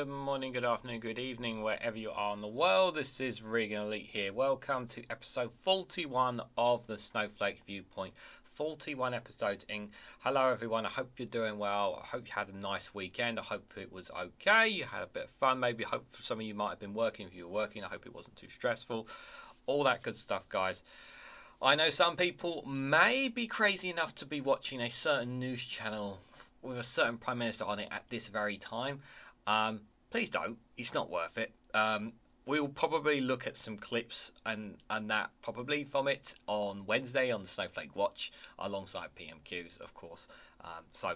Good morning, good afternoon, good evening, wherever you are in the world. This is Reganelite here. Welcome to episode 41 of the Snowflake Viewpoint. 41 episodes in. Hello everyone, I hope you're doing well. I hope you had a nice weekend. I hope it was okay. You had a bit of fun. Maybe I hope for some of you might have been working. If you were working, I hope it wasn't too stressful. All that good stuff, guys. I know some people may be crazy enough to be watching a certain news channel with a certain Prime Minister on it at this very time. Please don't. It's not worth it. We'll probably look at some clips and that probably from it on Wednesday on the Snowflake Watch alongside PMQs, of course. So,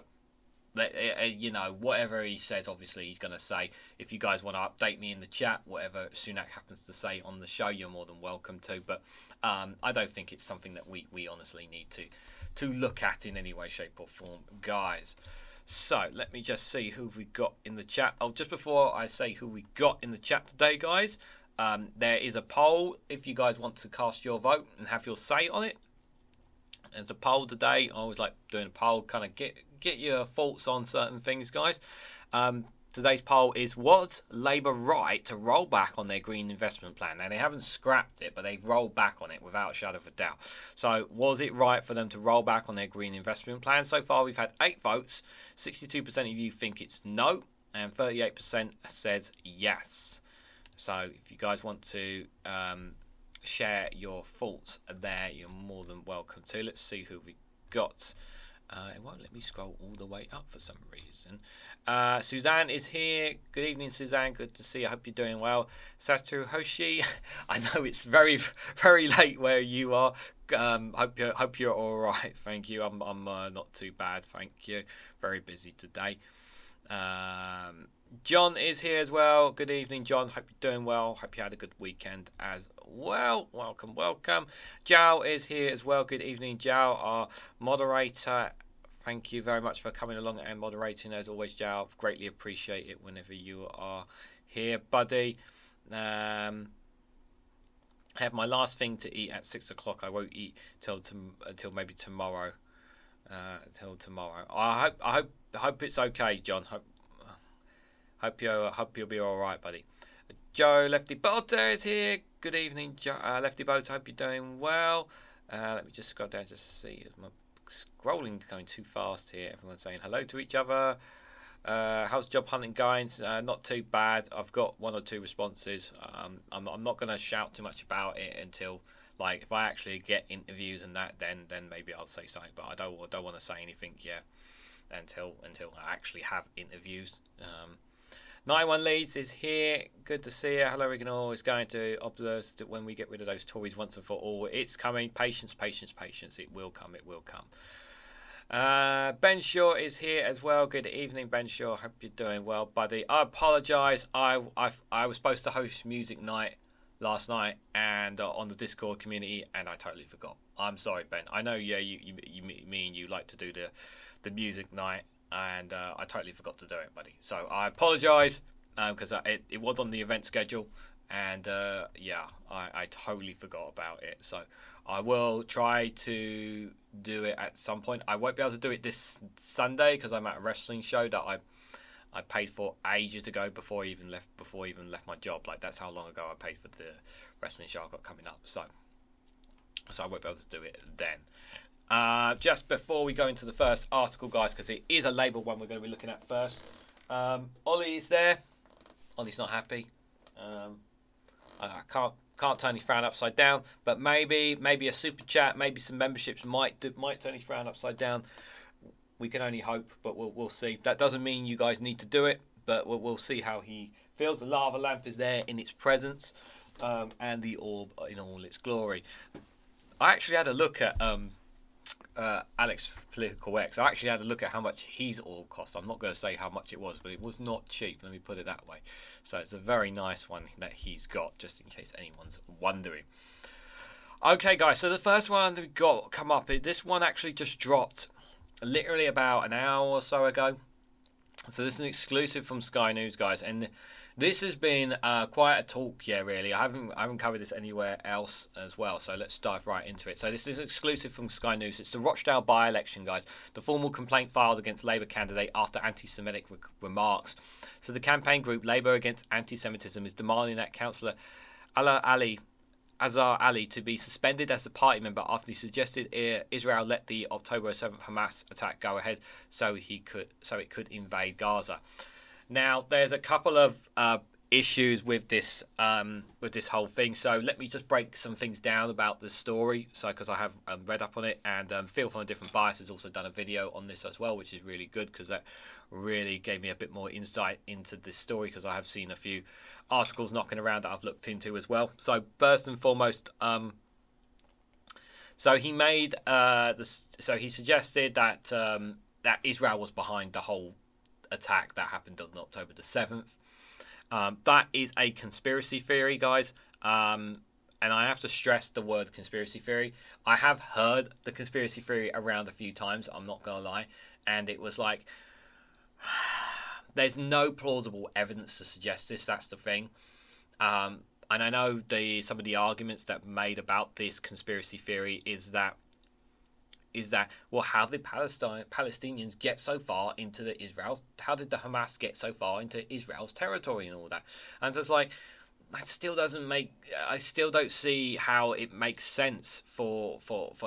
you know, whatever he says, obviously he's going to say. If you guys want to update me in the chat, whatever Sunak happens to say on the show, you're more than welcome to. But I don't think it's something that we honestly need to look at in any way, shape or form, guys. So let me just see who we got in the chat. Oh, just before I say who we got in the chat today, guys, there is a poll if you guys want to cast your vote and have your say on it. There's a poll today. I always like doing a poll, kind of get your thoughts on certain things, guys. Today's poll is: was Labour right to roll back on their green investment plan? Now, they haven't scrapped it, but they've rolled back on it without a shadow of a doubt. So, was it right for them to roll back on their green investment plan? So far, we've had 8 votes. 62% of you think it's no, and 38% says yes. So, if you guys want to share your thoughts there, you're more than welcome to. Let's see who we got. It won't let me scroll all the way up for some reason. Suzanne is here. Good evening, Suzanne. Good to see you. I hope you're doing well. Satu Hoshi, I know it's very, very late where you are. Hope you're all right. Thank you. I'm not too bad. Thank you. Very busy today. John is here as well. Good evening, John. Hope you're doing well. Hope you had a good weekend as well. Welcome, welcome. Jao is here as well. Good evening, Jao, our moderator. Thank you very much for coming along and moderating as always, Jao. Greatly appreciate it whenever you are here, buddy. I have my last thing to eat at 6 o'clock. I won't eat till maybe tomorrow. Till tomorrow. I hope it's okay, John. Hope you'll be all right, buddy. Joe Lefty Bolter is here. Good evening, Lefty Bolter. Hope you're doing well. Let me just scroll down to see. My scrolling going too fast here. Everyone's saying hello to each other. How's job hunting going? Not too bad. I've got 1 or 2 responses. I'm not going to shout too much about it until, like, if I actually get interviews and that, then maybe I'll say something. But I don't want to say anything yet until I actually have interviews. 91 Leeds is here. Good to see you. Hello, Reganelite is going to observe when we get rid of those Tories once and for all. It's coming. Patience, patience, patience. It will come. It will come. Ben Shaw is here as well. Good evening, Ben Shaw. Hope you're doing well, buddy. I apologise. I was supposed to host music night last night and on the Discord community, and I totally forgot. I'm sorry, Ben. I know, yeah, me and you like to do the music night. And I totally forgot to do it, buddy. So I apologise because it was on the event schedule, and yeah, I totally forgot about it. So I will try to do it at some point. I won't be able to do it this Sunday because I'm at a wrestling show that I paid for ages ago before I even left my job. Like, that's how long ago I paid for the wrestling show I've got coming up. So I won't be able to do it then. Just before we go into the first article, guys, because it is a Labour one we're going to be looking at first. Ollie is there. Ollie's not happy. I can't turn his frown upside down, but maybe a super chat, maybe some memberships might turn his frown upside down. We can only hope, but we'll see. That doesn't mean you guys need to do it, but we'll see how he feels. The lava lamp is there in its presence, and the orb in all its glory. I actually had a look at Alex Political X. I actually had a look at how much his orb cost. I'm not going to say how much it was, but it was not cheap, let me put it that way. So it's a very nice one that he's got, just in case anyone's wondering. Okay, guys, so the first one that we got come up, this one actually just dropped literally about an hour or so ago. So this is an exclusive from Sky News, guys, and This has been quite a talk, yeah, really. I haven't covered this anywhere else as well, so let's dive right into it. So this is exclusive from Sky News. It's the Rochdale by-election, guys. The formal complaint filed against Labour candidate after anti-Semitic remarks. So the campaign group Labour Against Anti-Semitism is demanding that Councillor Azhar Ali to be suspended as a party member after he suggested Israel let the October 7th Hamas attack go ahead so it could invade Gaza. Now, there's a couple of issues with this whole thing. So let me just break some things down about the story. So because I have read up on it, and Phil from a Different Bias has also done a video on this as well, which is really good because that really gave me a bit more insight into this story, because I have seen a few articles knocking around that I've looked into as well. So first and foremost, so he made so he suggested that that Israel was behind the whole attack that happened on October the 7th. That is a conspiracy theory, guys. And I have to stress the word conspiracy theory. I have heard the conspiracy theory around a few times, I'm not going to lie. And it was like, there's no plausible evidence to suggest this. That's the thing. And I know some of the arguments that were made about this conspiracy theory is that well, how did Palestinians get so far into how did the Hamas get so far into Israel's territory and all that? And so it's like, I still don't see how it makes sense for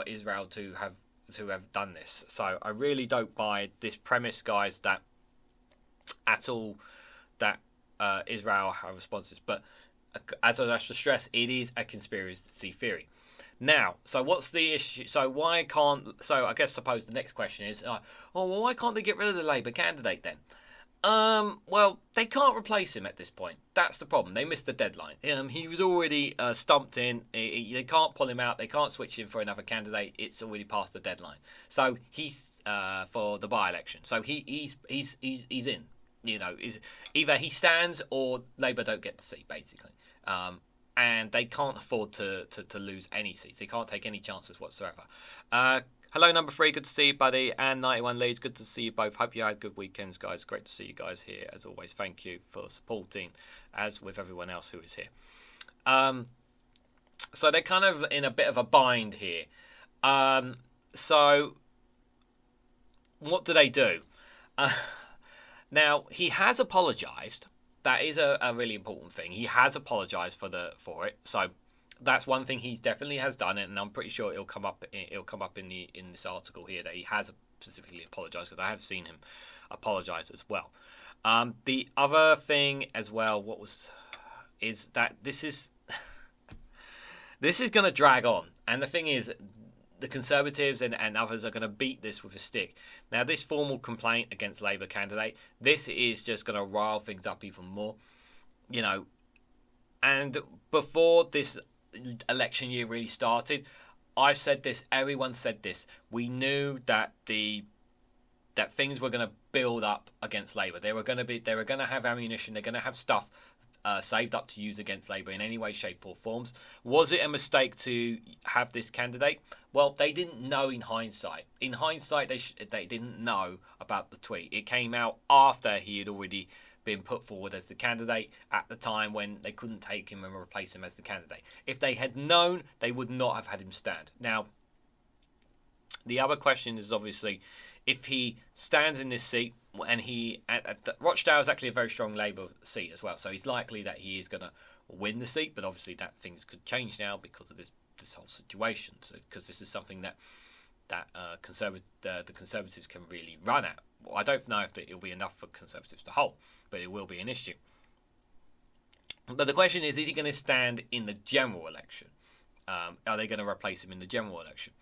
Israel to have done this. So I really don't buy this premise, guys, that at all, that Israel have responses. But as I have to stress, it is a conspiracy theory. Now, so what's the issue? So why can't? So I suppose the next question is, well, why can't they get rid of the Labour candidate then? Well, they can't replace him at this point. That's the problem. They missed the deadline. He was already stumped in. They can't pull him out. They can't switch him for another candidate. It's already past the deadline. So he's for the by-election. So he's in. You know, either he stands or Labour don't get the seat, basically. And they can't afford to lose any seats. They can't take any chances whatsoever. Hello, number 3. Good to see you, buddy. And 91 Leeds. Good to see you both. Hope you had good weekends, guys. Great to see you guys here, as always. Thank you for supporting, as with everyone else who is here. So they're kind of in a bit of a bind here. So what do they do? Now, he has apologised. That is a really important thing. He has apologised for it. So that's one thing he definitely has done, and I'm pretty sure it'll come up in this article here that he has specifically apologised, because I have seen him apologise as well. The other thing as well, is that this is going to drag on, and the thing is, the Conservatives and others are going to beat this with a stick. Now, this formal complaint against Labour candidate, this is just going to rile things up even more, you know. And before this election year really started, I've said this, everyone said this. We knew that that things were going to build up against Labour. They were going to have ammunition. They're going to have stuff saved up to use against Labour in any way, shape or forms. Was it a mistake to have this candidate? Well, they didn't know in hindsight. In hindsight, they didn't know about the tweet. It came out after he had already been put forward as the candidate at the time when they couldn't take him and replace him as the candidate. If they had known, they would not have had him stand. Now, the other question is obviously, if he stands in this seat, and Rochdale is actually a very strong Labour seat as well, so he's likely that he is going to win the seat, but obviously that things could change now because of this whole situation. So, because this is something that the Conservatives can really run at. Well, I don't know if it'll be enough for Conservatives to hold, but it will be an issue. But the question is he going to stand in the general election? Are they going to replace him in the general election?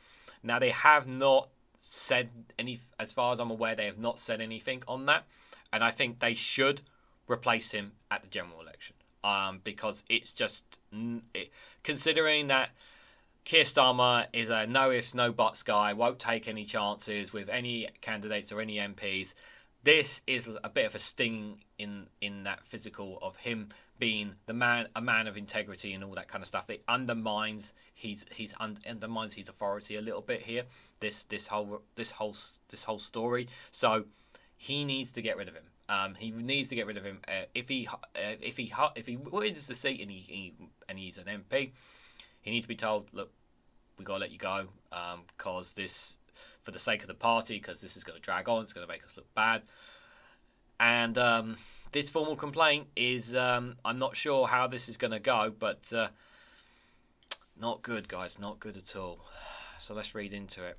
Now, they have not said as far as I'm aware, they have not said anything on that, and I think they should replace him at the general election, because it's just considering that Keir Starmer is a no ifs, no buts guy, won't take any chances with any candidates or any MPs. This is a bit of a sting in that physical of him being a man of integrity and all that kind of stuff. It undermines undermines his authority a little bit here. This whole story. So he needs to get rid of him. He needs to get rid of him. If he wins the seat and he's an MP, he needs to be told, look, we got to let you go, because this, for the sake of the party, because this is going to drag on, it's going to make us look bad. And this formal complaint is, I'm not sure how this is going to go, but not good, guys, not good at all. So let's read into it.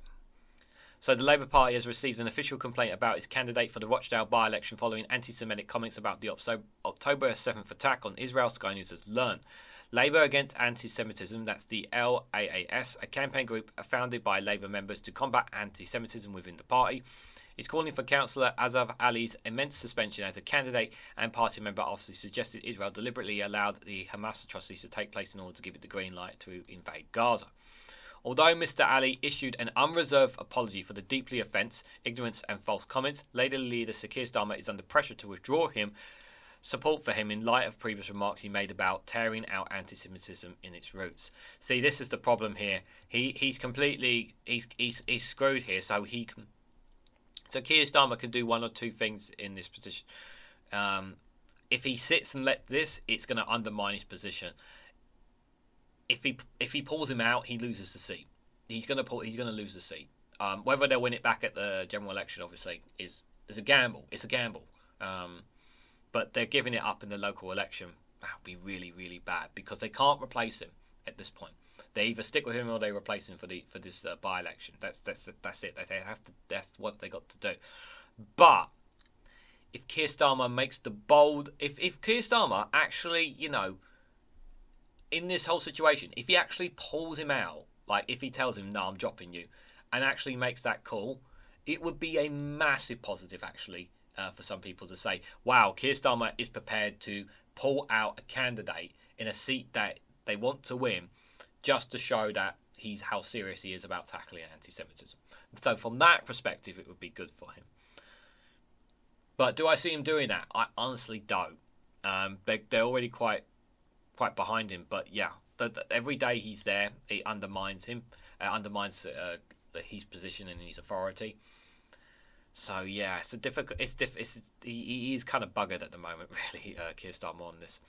So the Labour Party has received an official complaint about its candidate for the Rochdale by-election following anti-Semitic comments about the October 7th attack on Israel. Sky News has learned. Labour Against Anti-Semitism, that's the LAAS, a campaign group founded by Labour members to combat anti-Semitism within the party, is calling for Councillor Azaf Ali's immense suspension as a candidate and party member after he suggested Israel deliberately allowed the Hamas atrocities to take place in order to give it the green light to invade Gaza. Although Mr. Ali issued an unreserved apology for the deeply offence, ignorance and false comments, Labour leader Sir Keir Starmer is under pressure to withdraw support for him in light of previous remarks he made about tearing out anti-Semitism in its roots. See, this is the problem here. He's completely he's screwed here. So Keir Starmer can do one or two things in this position. If he sits and let this, it's going to undermine his position. If he pulls him out, he loses the seat. He's going to lose the seat. Whether they'll win it back at the general election, obviously, is a gamble. It's a gamble. But they're giving it up in the local election. That would be really, really bad because they can't replace him at this point. They either stick with him or they replace him for this by-election. That's it. They have to. That's what they got to do. But if Keir Starmer makes the bold, if Keir Starmer actually, in this whole situation, if he actually pulls him out, like if he tells him, no, I'm dropping you, and actually makes that call, it would be a massive positive, actually, for some people to say, wow, Keir Starmer is prepared to pull out a candidate in a seat that they want to win just to show that how serious he is about tackling anti-Semitism. So from that perspective, it would be good for him. But do I see him doing that? I honestly don't. They're already quite behind him, but yeah, every day he's there, it undermines him, undermines his position and his authority. So yeah, he's kind of buggered at the moment, really, Keir Starmer on this.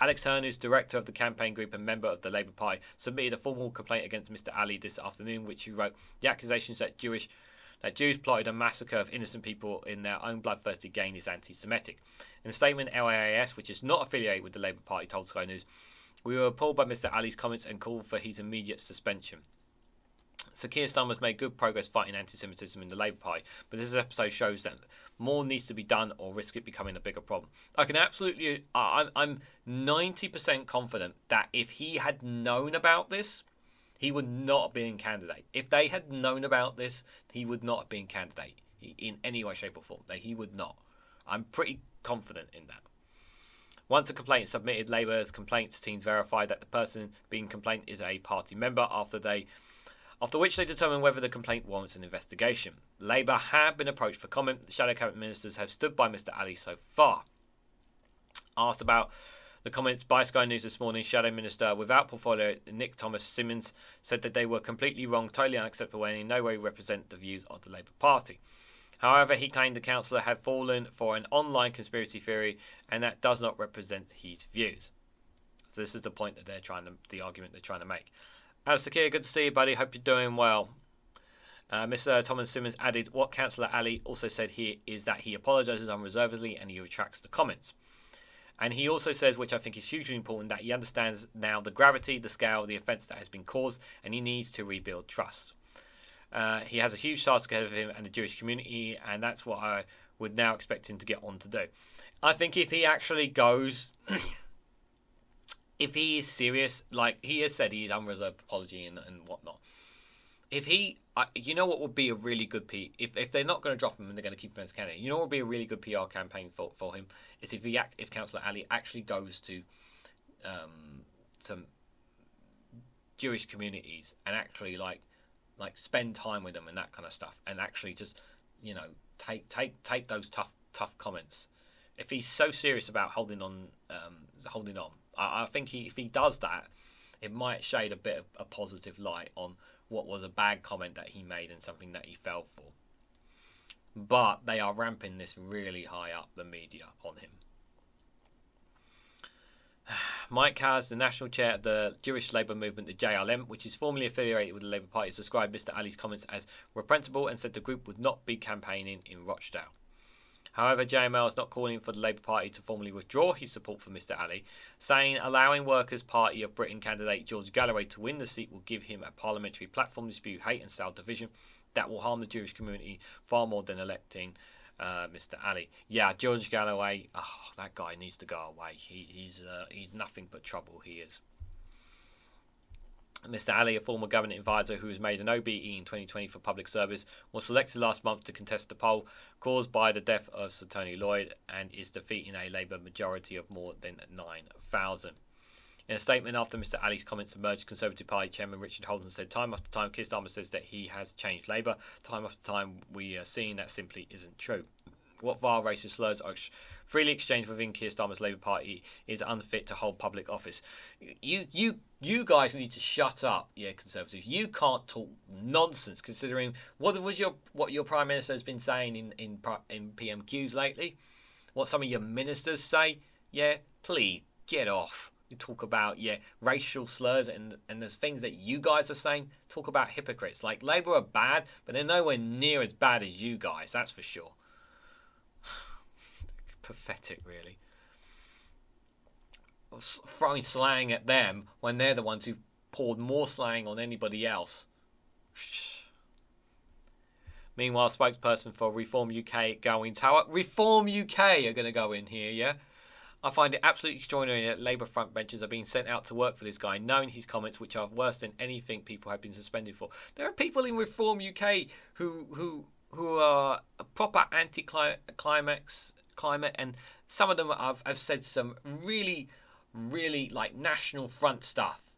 Alex Hearn, who's director of the campaign group and member of the Labour Party, submitted a formal complaint against Mr. Ali this afternoon, which he wrote, the accusations that Jews plotted a massacre of innocent people in their own bloodthirsty gain is anti-Semitic. In a statement, LAAS, which is not affiliated with the Labour Party, told Sky News, we were appalled by Mr. Ali's comments and called for his immediate suspension. Sir Keir Starmer has made good progress fighting anti-Semitism in the Labour Party, but this episode shows that more needs to be done or risk it becoming a bigger problem. I'm 90% confident that if he had known about this, he would not have been candidate. If they had known about this, he would not have been candidate in any way, shape or form. He would not. I'm pretty confident in that. Once a complaint is submitted, Labour's complaints teams verify that the person being complained is a party member after which they determine whether the complaint warrants an investigation. Labour have been approached for comment. The shadow cabinet ministers have stood by Mr. Ali so far. Asked about the comments by Sky News this morning, Shadow Minister without portfolio Nick Thomas Simmons said that they were completely wrong, totally unacceptable, and in no way represent the views of the Labour Party. However, he claimed the councillor had fallen for an online conspiracy theory, and that does not represent his views. So this is the point that the argument they're trying to make. Alistair Keir, good to see you, buddy. Hope you're doing well. Mr. Thomas Simmons added, what Councillor Ali also said here is that he apologises unreservedly and he retracts the comments. And he also says, which I think is hugely important, that he understands now the gravity, the scale, the offence that has been caused, and he needs to rebuild trust. He has a huge task ahead of him and the Jewish community, and that's what I would now expect him to get on to do. I think if he actually goes, if he is serious, like he has said, he's unreserved apology and whatnot. If he, what would be a really good if they're not going to drop him and they're going to keep him as a candidate, what would be a really good PR campaign for him is if Councillor Ali actually goes to some Jewish communities and actually like spend time with them and that kind of stuff, and actually just take those tough comments. If he's so serious about holding on, I think if he does that, it might shade a bit of a positive light on what was a bad comment that he made and something that he fell for. but they are ramping this really high up the media on him. Mike Has, the national chair of the Jewish Labour movement, the JLM, which is formally affiliated with the Labour Party, has described Mr. Ali's comments as reprehensible and said the group would not be campaigning in Rochdale. However, JML is not calling for the Labour Party to formally withdraw his support for Mr. Ali, saying allowing Workers' Party of Britain candidate George Galloway to win the seat will give him a parliamentary platform to spew hate and style division that will harm the Jewish community far more than electing Mr. Ali. Yeah, George Galloway, that guy needs to go away. He's nothing but trouble, he is. Mr. Ali, a former government advisor who was made an OBE in 2020 for public service, was selected last month to contest the poll caused by the death of Sir Tony Lloyd and is defeating a Labour majority of more than 9,000. In a statement after Mr. Ali's comments emerged, Conservative Party Chairman Richard Holden said, "Time after time, Keir Starmer says that he has changed Labour. Time after time, we are seeing that simply isn't true. What vile racist slurs are freely exchanged within Keir Starmer's Labour Party is unfit to hold public office." You guys need to shut up, yeah, Conservatives. You can't talk nonsense, considering what your Prime Minister has been saying in PMQs lately. What some of your ministers say, yeah, please get off. You talk about racial slurs and there's things that you guys are saying. Talk about hypocrites. Like, Labour are bad, but they're nowhere near as bad as you guys. That's for sure. Pathetic, really. Throwing slang at them when they're the ones who've poured more slang on anybody else. Meanwhile, spokesperson for Reform UK going tower. Reform UK are going to go in here, yeah? I find it absolutely extraordinary that Labour frontbenchers are being sent out to work for this guy, knowing his comments, which are worse than anything people have been suspended for. There are people in Reform UK who are a proper anti-climate, and some of them have said some really, really like National Front stuff.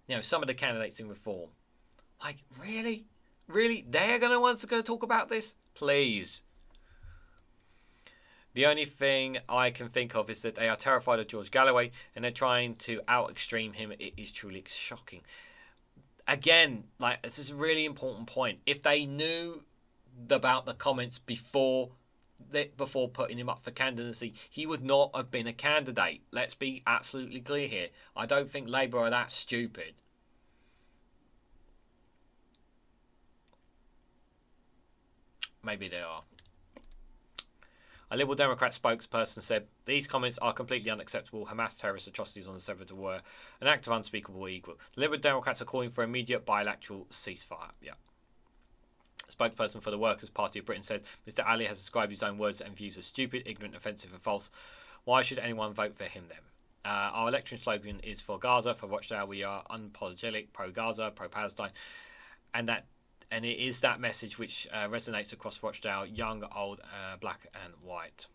You know, some of the candidates in Reform. Like, really? Really? They're going to talk about this? Please. The only thing I can think of is that they are terrified of George Galloway and they're trying to out-extreme him. It is truly shocking. Again, like, this is a really important point. If they knew about the comments before putting him up for candidacy, he would not have been a candidate. Let's be absolutely clear here. I don't think Labour are that stupid. Maybe they are. A Liberal Democrat spokesperson said, "These comments are completely unacceptable. Hamas terrorist atrocities on the 7th were an act of unspeakable evil. The Liberal Democrats are calling for immediate bilateral ceasefire." Yeah. A spokesperson for the Workers' Party of Britain said, "Mr. Ali has described his own words and views as stupid, ignorant, offensive and false. Why should anyone vote for him then? Our election slogan is for Gaza, for Rochdale. We are unapologetic, pro-Gaza, pro-Palestine. And it is that message which resonates across Rochdale, young, old, black and white."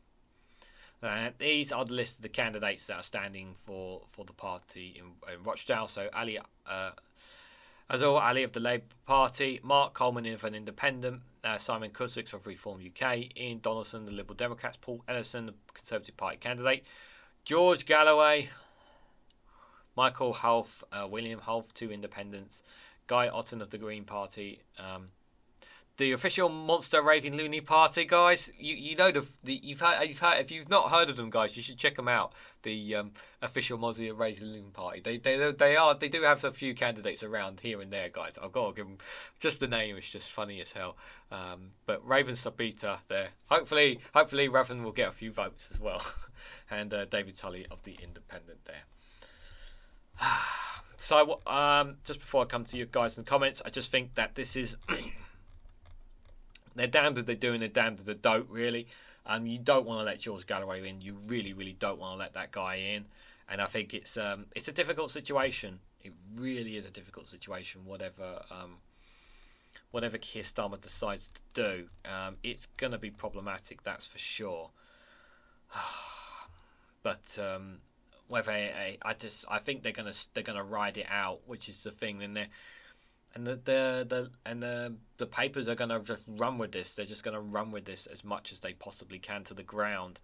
These are the list of the candidates that are standing for the party in Rochdale. So Ali Ali of the Labour Party, Mark Coleman of an Independent, Simon Kuswicks of Reform UK, Ian Donaldson, the Liberal Democrats, Paul Ellison, the Conservative Party candidate, George Galloway, Michael Hulf, William Hulf, 2 Independents, Guy Otten of the Green Party, the official Monster Raving Loony Party, guys. You know you've heard if you've not heard of them, guys, you should check them out. The official Monster Raving Loony Party. They do have a few candidates around here and there, guys. I've got to give them just the name. It's just funny as hell. But Raven Sabita there. Hopefully Raven will get a few votes as well, and David Tully of the Independent there. So, just before I come to you guys in the comments, I just think that this is... they're damned if they do and they're damned if they don't, really. You don't want to let George Galloway in. You really, really don't want to let that guy in. And I think it's a difficult situation. It really is a difficult situation, whatever Keir Starmer decides to do. It's going to be problematic, that's for sure. But... I think they're gonna ride it out, which is the thing, and the papers are gonna just run with this. They're just gonna run with this as much as they possibly can to the ground.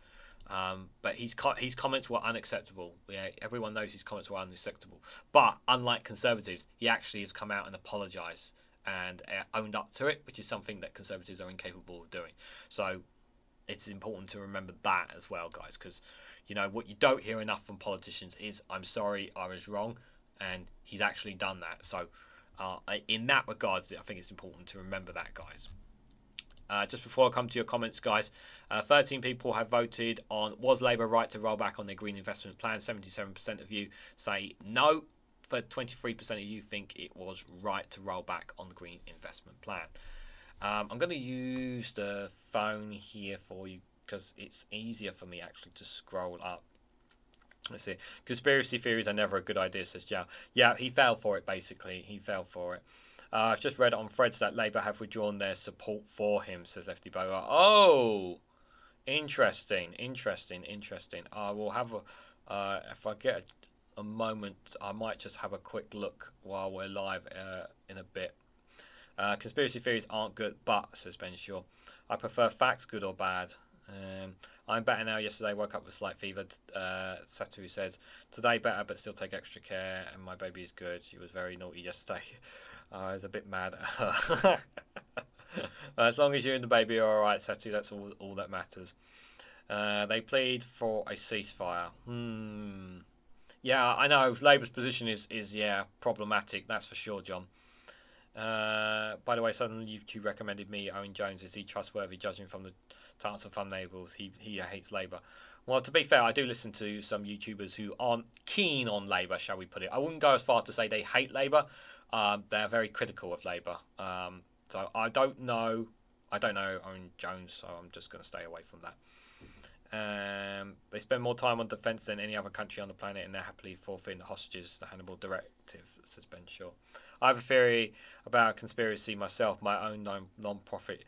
But his comments were unacceptable. Yeah, everyone knows his comments were unacceptable. But unlike Conservatives, he actually has come out and apologised and owned up to it, which is something that Conservatives are incapable of doing. So it's important to remember that as well, guys, because you know what you don't hear enough from politicians is "I'm sorry, I was wrong," and he's actually done that. So in that regards, I think it's important to remember that, guys. Just before I come to your comments, guys, 13 people have voted on was Labour right to roll back on their green investment plan. 77% of you say no. For 23% of you think it was right to roll back on the green investment plan. I'm going to use the phone here for you because it's easier for me actually to scroll up. Let's see. Conspiracy theories are never a good idea, says Jow. Yeah, he fell for it, basically. He fell for it. I've just read on threads that Labour have withdrawn their support for him, says Lefty Boa. Oh, interesting. I will have if I get a moment, I might just have a quick look while we're live in a bit. Conspiracy theories aren't good, but, says Ben Shaw, I prefer facts, good or bad. I'm better now. Yesterday woke up with slight fever. Satu says, today better, but still take extra care, and my baby is good. She was very naughty yesterday. I was a bit mad at her. As long as you and the baby are alright, Satu, that's all that matters. They plead for a ceasefire. Yeah, I know Labour's position is problematic. That's for sure, John. By the way, suddenly YouTube recommended me Owen Jones. Is he trustworthy, judging from the titles and thumbnails? He hates Labour. Well, to be fair, I do listen to some YouTubers who aren't keen on Labour, shall we put it. I wouldn't go as far as to say they hate Labour. They're very critical of Labour. So I don't know Owen Jones, so I'm just going to stay away from that. They spend more time on defence than any other country on the planet, and they're happily forfeiting hostages, the Hannibal Directive, says Ben Shaw. I have a theory about conspiracy myself, my own non-profit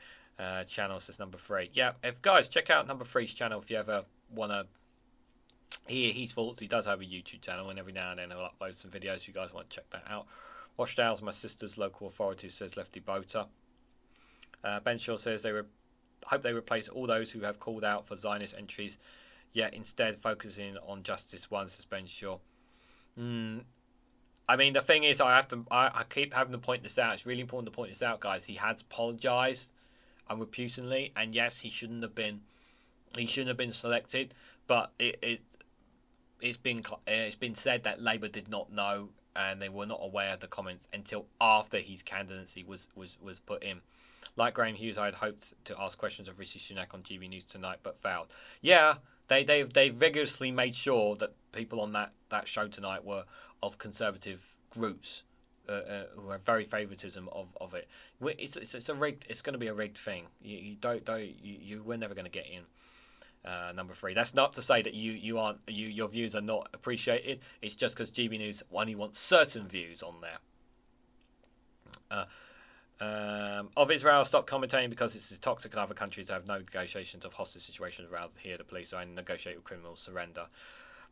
channel, says Number 3. Yeah, guys, check out Number 3's channel if you ever want to hear his thoughts. He does have a YouTube channel, and every now and then he'll upload some videos if you guys want to check that out. Rochdale's my sister's local authority, says Lefty Boater. Ben Shaw says hope they replace all those who have called out for Zionist entries, yet instead focusing on Justice 1, says Ben Shaw. I mean, the thing is, I keep having to point this out. It's really important to point this out, guys. He has apologised unreputingly, and yes, he shouldn't have been selected. But it's been said that Labour did not know, and they were not aware of the comments until after his candidacy was put in. Like Graham Hughes, I had hoped to ask questions of Rishi Sunak on GB News tonight, but failed. Yeah, they vigorously made sure that people on that show tonight were of conservative groups who have very favouritism of it. It's a rigged. It's going to be a rigged thing. You we're never going to get in. Number 3. That's not to say that your views are not appreciated. It's just because GB News only wants certain views on there. Of Israel, stop commentating because it's toxic in other countries. Have no negotiations of hostage situations around here. The police only negotiate with criminals surrender.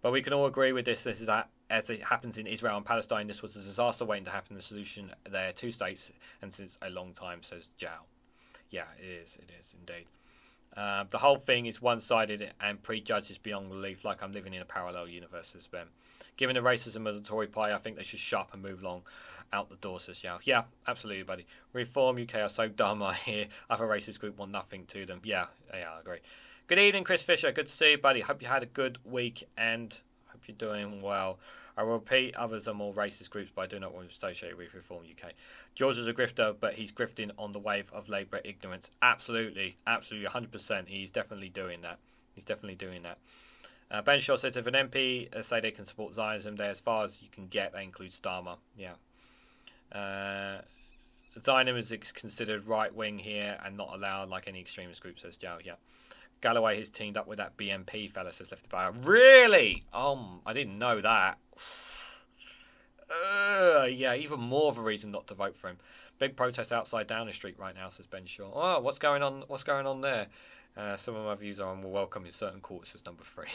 But we can all agree with this. This is that as it happens in Israel and Palestine, this was a disaster waiting to happen. The solution there, 2 states, and since a long time, says Jow. Yeah, it is indeed. The whole thing is one-sided and prejudged beyond belief, like I'm living in a parallel universe, says Ben. Given the racism of the Tory party, I think they should shut up and move along out the door, says Yao. Yeah, absolutely, buddy. Reform UK are so dumb, I hear. Other racist group want nothing to them. Yeah, I agree. Good evening, Chris Fisher. Good to see you, buddy. Hope you had a good week and hope you're doing well. I will repeat, others are more racist groups, but I do not want to associate with Reform UK. George is a grifter, but he's grifting on the wave of Labour ignorance. Absolutely, 100%. He's definitely doing that. Ben Shaw says if an MP say they can support Zionism, they're as far as you can get. That includes Starmer. Yeah. Zionism is considered right-wing here and not allowed like any extremist group, says Jow. Yeah. Galloway has teamed up with that BNP fella, says Lefty Bower. Really? I didn't know that. Yeah, even more of a reason not to vote for him. Big protest outside Downing Street right now, says Ben Shaw. Oh, what's going on there? Some of my views are welcome in certain quarters, says Number 3.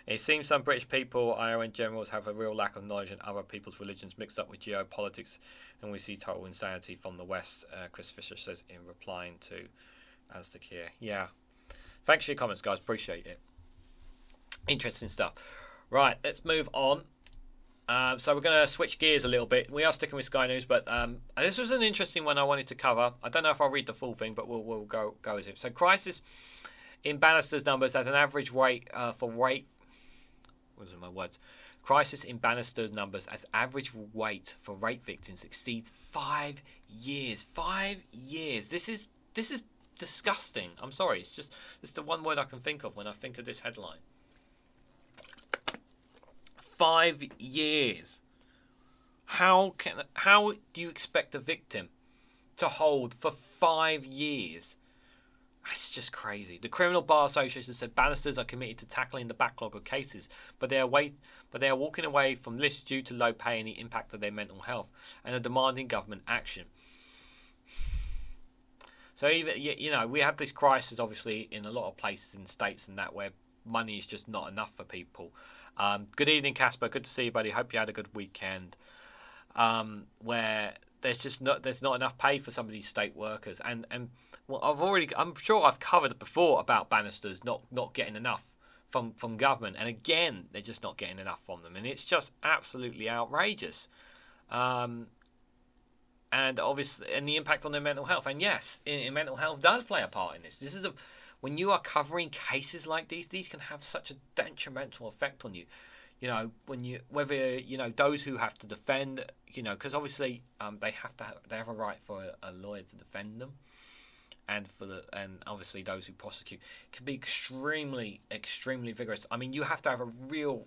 It seems some British people, ION generals, have a real lack of knowledge in other people's religions mixed up with geopolitics, and we see total insanity from the West, Chris Fisher says in replying to Aztec here. Yeah. Thanks for your comments, guys. Appreciate it. Interesting stuff. Right, let's move on. So we're going to switch gears a little bit. We are sticking with Sky News, but this was an interesting one I wanted to cover. I don't know if I'll read the full thing, but we'll go as it. So crisis in Bannister's numbers at an average rate for rape. What are my words? Crisis in Bannister's numbers as average wait for rape victims exceeds 5 years. 5 years. This is disgusting. I'm sorry. It's the one word I can think of when I think of this headline. 5 years. How do you expect a victim to hold for 5 years? It's just crazy. The Criminal Bar Association said barristers are committed to tackling the backlog of cases, but they are walking away from lists due to low pay and the impact of their mental health, and are demanding government action. So even we have this crisis obviously in a lot of places in states and that where money is just not enough for people. Good evening, Casper. Good to see you, buddy. Hope you had a good weekend. Where there's not enough pay for some of these state workers, and well, I'm sure I've covered before about barristers not getting enough from government, and again they're just not getting enough from them, and it's just absolutely outrageous. And obviously, and the impact on their mental health, and yes, in mental health does play a part in this. This is when you are covering cases like these can have such a detrimental effect on you. Those who have to defend, because obviously they have a right for a lawyer to defend them, and obviously those who prosecute can be extremely vigorous. I mean, you have to have a real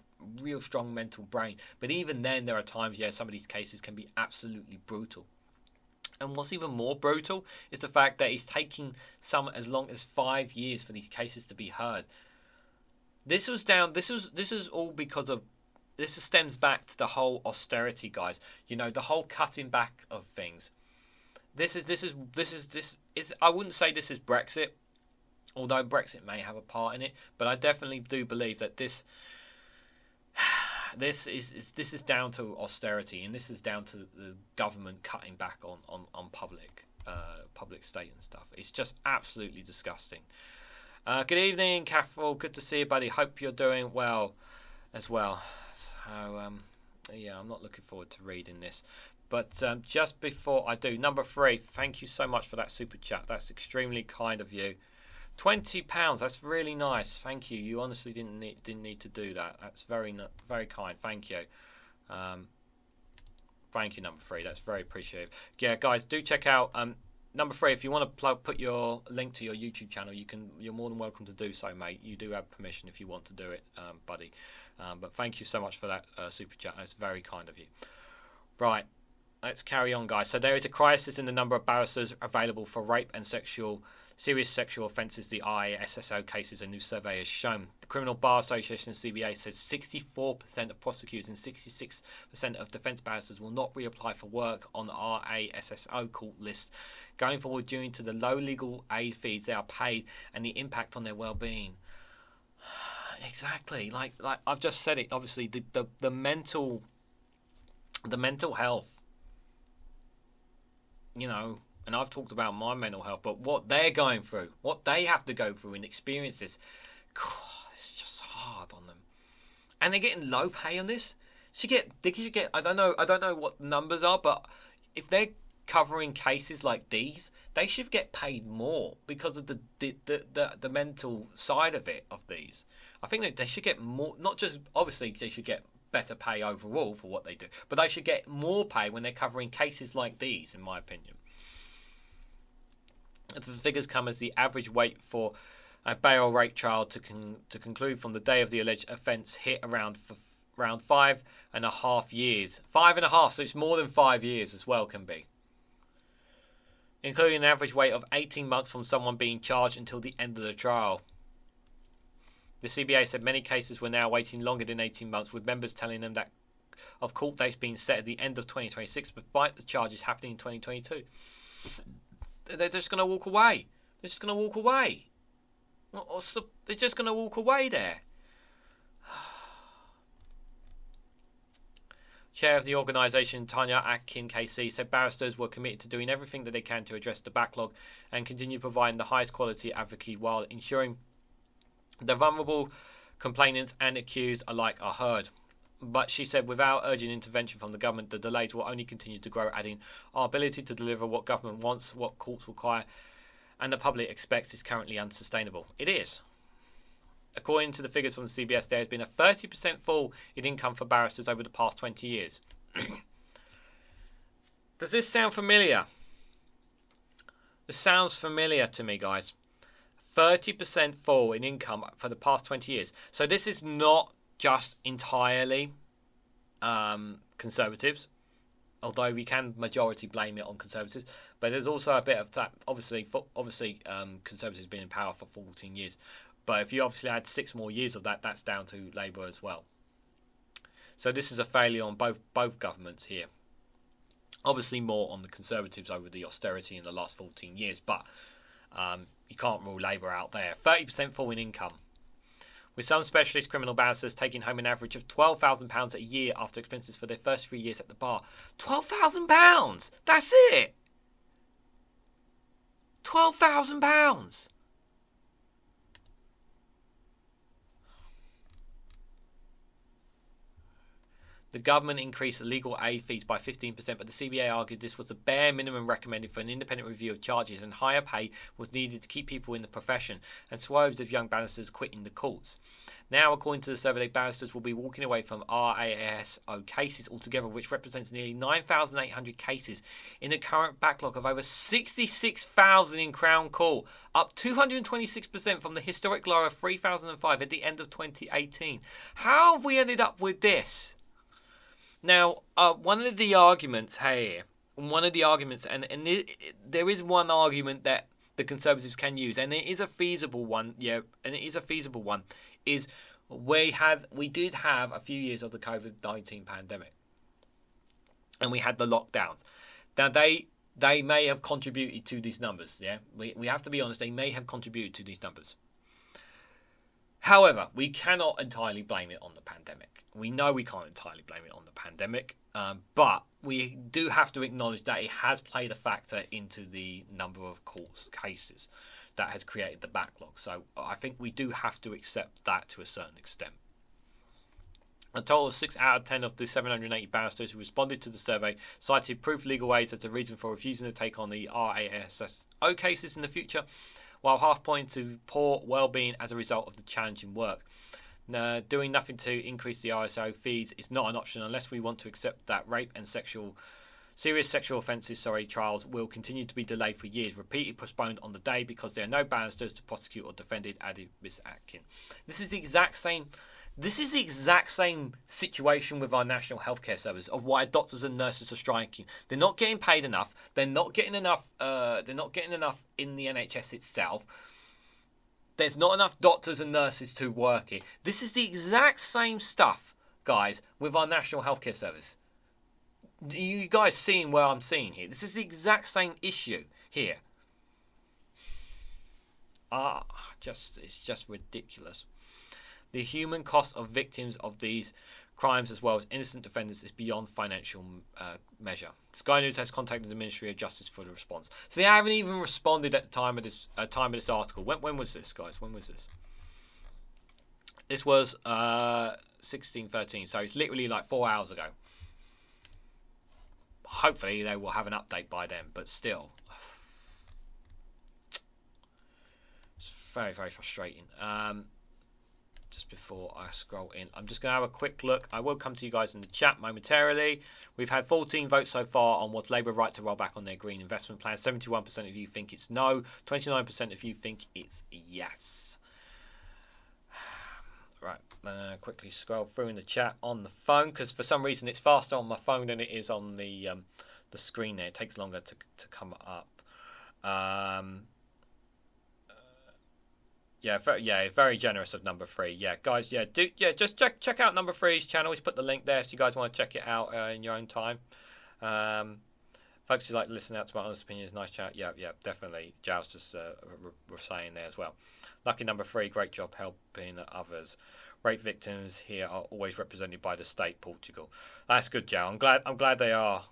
strong mental brain, but even then there are times, some of these cases can be absolutely brutal. And what's even more brutal is the fact that it's taking some as long as 5 years for these cases to be heard. This is all because of this stems back to the whole austerity, guys. The whole cutting back of things. This is I wouldn't say this is Brexit, although Brexit may have a part in it, but I definitely do believe that this is down to austerity, and this is down to the government cutting back on public state and stuff. It's just absolutely disgusting. Good evening, Cathal. Good to see you, buddy. Hope you're doing well as well. So I'm not looking forward to reading this, but just before I do, number 3, thank you so much for that super chat. That's extremely kind of you. £20. That's really nice. Thank you. You honestly didn't need to do that. That's very kind. Thank you. Thank you, number 3. That's very appreciated. Yeah, guys, do check out number 3. If you want to put your link to your YouTube channel, you're more than welcome to do so, mate. You do have permission if you want to do it, buddy. But thank you so much for that super chat. That's very kind of you. Right, let's carry on, guys. So there is a crisis in the number of barristers available for rape and serious sexual offences, the ISSO cases a new survey has shown. The Criminal Bar Association, CBA, says 64% of prosecutors and 66% of defence barristers will not reapply for work on the RASSO court list going forward due to the low legal aid fees they are paid and the impact on their well-being. Exactly, like I've just said it. Obviously, the mental health, and I've talked about my mental health, but what they're going through, what they have to go through and experience this, it's just hard on them. And they're getting low pay on this. They should get. I don't know what the numbers are, but if they're covering cases like these, they should get paid more because of the mental side of these. I think that they should get more. Not just obviously they should get better pay overall for what they do, but they should get more pay when they're covering cases like these, in my opinion. The figures come as the average wait for a bail rape trial to conclude from the day of the alleged offence hit around 5.5 years. 5.5, so it's more than 5 years as well can be. Including an average wait of 18 months from someone being charged until the end of the trial. The CBA said many cases were now waiting longer than 18 months, with members telling them that of court dates being set at the end of 2026, despite the charges happening in 2022. They're just going to walk away. They're just going to walk away. They're just going to walk away there. Chair of the organisation, Tanya Atkin KC, said barristers were committed to doing everything that they can to address the backlog and continue providing the highest quality advocacy while ensuring the vulnerable complainants and accused alike are heard. But she said, without urgent intervention from the government, the delays will only continue to grow, adding, our ability to deliver what government wants, what courts require, and the public expects is currently unsustainable. It is. According to the figures from the CBS, there has been a 30% fall in income for barristers over the past 20 years. Does this sound familiar? This sounds familiar to me, guys. 30% fall in income for the past 20 years. So this is not just entirely conservatives, although we can majority blame it on conservatives, but there's also a bit of that. Obviously conservatives have been in power for 14 years, but if you obviously add 6 more years of that, that's down to Labour as well. So this is a failure on both governments here. Obviously more on the conservatives over the austerity in the last 14 years, but you can't rule Labour out there. 30% fall in income, with some specialist criminal barristers taking home an average of £12,000 a year after expenses for their first 3 years at the bar. £12,000! That's it! £12,000! The government increased the legal aid fees by 15%, but the CBA argued this was the bare minimum recommended for an independent review of charges, and higher pay was needed to keep people in the profession, and swathes of young barristers quitting the courts. Now, according to the survey, barristers will be walking away from RASO cases altogether, which represents nearly 9,800 cases in the current backlog of over 66,000 in Crown Court, up 226% from the historic low of 3,005 at the end of 2018. How have we ended up with this? Now, one of the arguments here, there is one argument that the Conservatives can use, and it is a feasible one, is we did have a few years of the COVID-19 pandemic, and we had the lockdowns. Now, they may have contributed to these numbers, yeah? We have to be honest, they may have contributed to these numbers. However, we cannot entirely blame it on the pandemic. We know we can't entirely blame it on the pandemic, but we do have to acknowledge that it has played a factor into the number of court cases that has created the backlog. So I think we do have to accept that to a certain extent. A total of 6 out of 10 of the 780 barristers who responded to the survey cited proof legal aids as a reason for refusing to take on the RASO cases in the future, while half pointed to poor well-being as a result of the challenging work. Doing nothing to increase the RSO fees is not an option unless we want to accept that rape and serious sexual offences trials will continue to be delayed for years, repeatedly postponed on the day because there are no barristers to prosecute or defend it, added Miss Atkin. This is the exact same situation with our National Healthcare Service, of why doctors and nurses are striking. They're not getting paid enough. They're not getting enough in the NHS itself. There's not enough doctors and nurses to work it. This is the exact same stuff, guys, with our National Healthcare Service. You guys seeing where I'm seeing here? This is the exact same issue here. It's just ridiculous. The human cost of victims of these crimes as well as innocent defendants is beyond financial measure. Sky News has contacted the Ministry of Justice for the response. So they haven't even responded at the time of this article. When was this, guys? When was this? This was 16/13. So it's literally like 4 hours ago. Hopefully they will have an update by then, but still, it's very, very frustrating. Just before I scroll in, I'm just going to have a quick look. I will come to you guys in the chat momentarily. We've had 14 votes so far on what's Labour right to roll back on their green investment plan. 71% of you think it's no. 29% of you think it's yes. Right, quickly scroll through in the chat on the phone, because for some reason it's faster on my phone than it is on the screen there. It takes longer to come up. Very generous of number 3. Yeah, guys, just check out number 3's channel. He's put the link there, so you guys want to check it out in your own time. Folks who like to listen out to my honest opinions, nice chat. Yeah, definitely. Giles just were saying there as well. Lucky number 3, great job helping others. Rape victims here are always represented by the state, Portugal. That's good, Giles. I'm glad they are.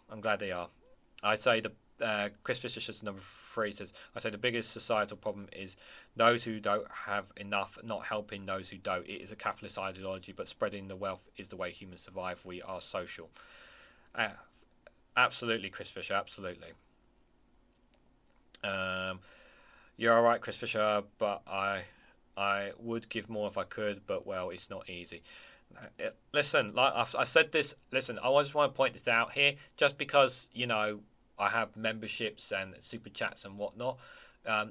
I say Chris Fisher says number 3 says, I say the biggest societal problem is those who don't have enough not helping those who don't. It is a capitalist ideology, but spreading the wealth is the way humans survive. We are social. Absolutely, Chris Fisher, absolutely. You're all right, Chris Fisher, but I would give more if I could, but well, it's not easy. Listen, like I've said this. Listen, I just want to point this out here, just because I have memberships and super chats and whatnot.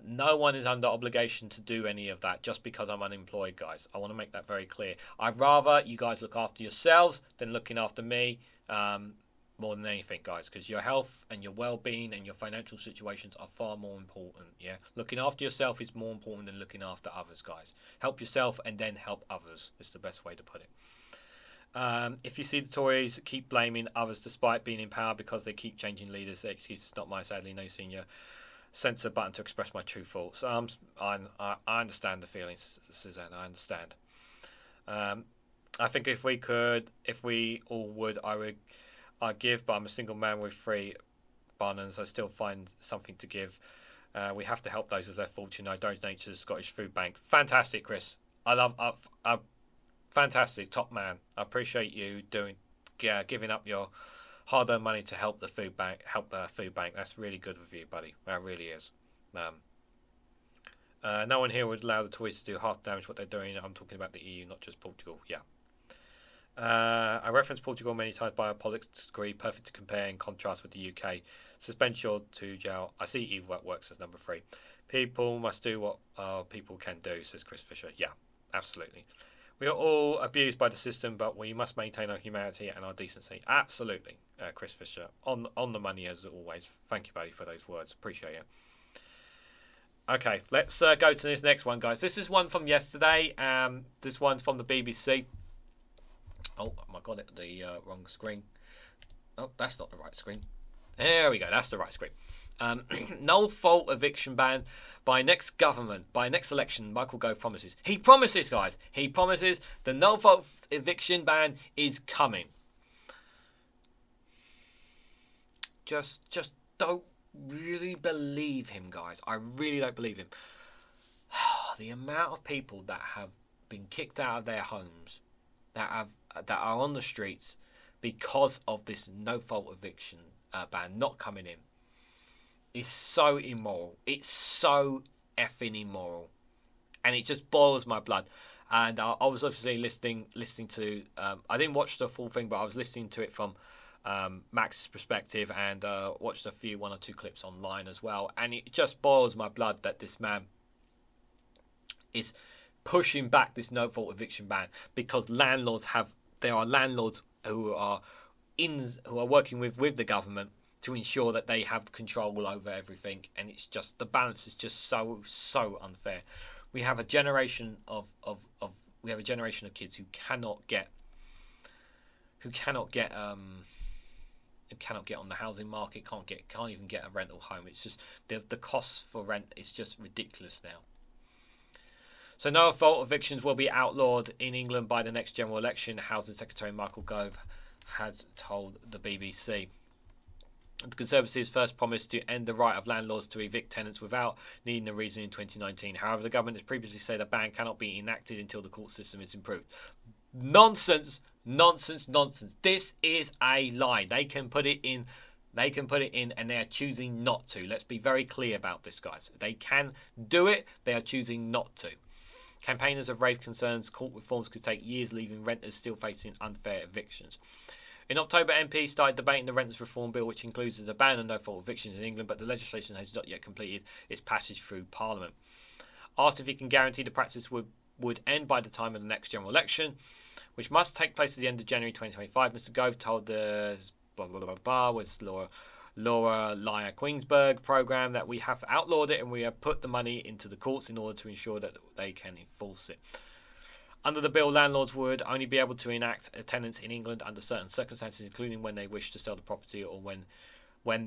No one is under obligation to do any of that just because I'm unemployed, guys. I want to make that very clear. I'd rather you guys look after yourselves than looking after me. More than anything, guys, because your health and your well-being and your financial situations are far more important. Yeah, looking after yourself is more important than looking after others, guys. Help yourself and then help others is the best way to put it. If you see the Tories keep blaming others despite being in power because they keep changing leaders, the excuse is not mine. Sadly, no senior censor button to express my true thoughts. I understand the feelings, Suzanne. I understand. I think if we all would, I give, but I'm a single man with 3 banners. I still find something to give. We have to help those with their fortune. I donate to the Scottish Food Bank. Fantastic, Chris. I love. Fantastic, top man. I appreciate you giving up your hard-earned money to help the food bank. That's really good of you, buddy. That really is. No one here would allow the Tories to do half the damage what they're doing. I'm talking about the EU, not just Portugal. Yeah. I referenced Portugal many times by a politics degree, perfect to compare and contrast with the UK. Suspension to jail. I see either works as number 3. People must do what people can do, says Chris Fisher. Yeah, absolutely. We are all abused by the system, but we must maintain our humanity and our decency. Absolutely, Chris Fisher. On the money as always. Thank you, buddy, for those words. Appreciate it. Okay, let's go to this next one, guys. This is one from yesterday. This one's from the BBC. Oh my god, the wrong screen. Oh, that's not the right screen. There we go, that's the right screen. No fault eviction ban by next government, by next election, Michael Gove promises. He promises, guys. He promises the no fault eviction ban is coming. Just don't really believe him, guys. I really don't believe him. The amount of people that have been kicked out of their homes, that are on the streets because of this no fault eviction ban not coming in, is so immoral. It's so effing immoral, and it just boils my blood. And I was obviously listening to. I didn't watch the full thing, but I was listening to it from Max's perspective, and watched one or two clips online as well. And it just boils my blood that this man is pushing back this no fault eviction ban because there are landlords who are working with the government to ensure that they have control over everything, and it's just the balance is just so unfair. We have a generation of kids who cannot get on the housing market, can't even get a rental home. It's just the costs for rent is just ridiculous now. So no fault evictions will be outlawed in England by the next general election, Housing Secretary Michael Gove has told the BBC. The Conservatives first promised to end the right of landlords to evict tenants without needing a reason in 2019. However, the government has previously said a ban cannot be enacted until the court system is improved. Nonsense, nonsense, nonsense. This is a lie. They can put it in, and they are choosing not to. Let's be very clear about this, guys. They can do it, they are choosing not to. Campaigners have raised concerns court reforms could take years, leaving renters still facing unfair evictions. In October, MPs started debating the Renters Reform Bill, which includes a ban on no-fault evictions in England, but the legislation has not yet completed its passage through Parliament. Asked if he can guarantee the practice would end by the time of the next general election, which must take place at the end of January 2025, Mr Gove told the with Laura Lyer Queensberg programme that we have outlawed it and we have put the money into the courts in order to ensure that they can enforce it. Under the bill, landlords would only be able to enact tenants in England under certain circumstances, including when they wish to sell the property or when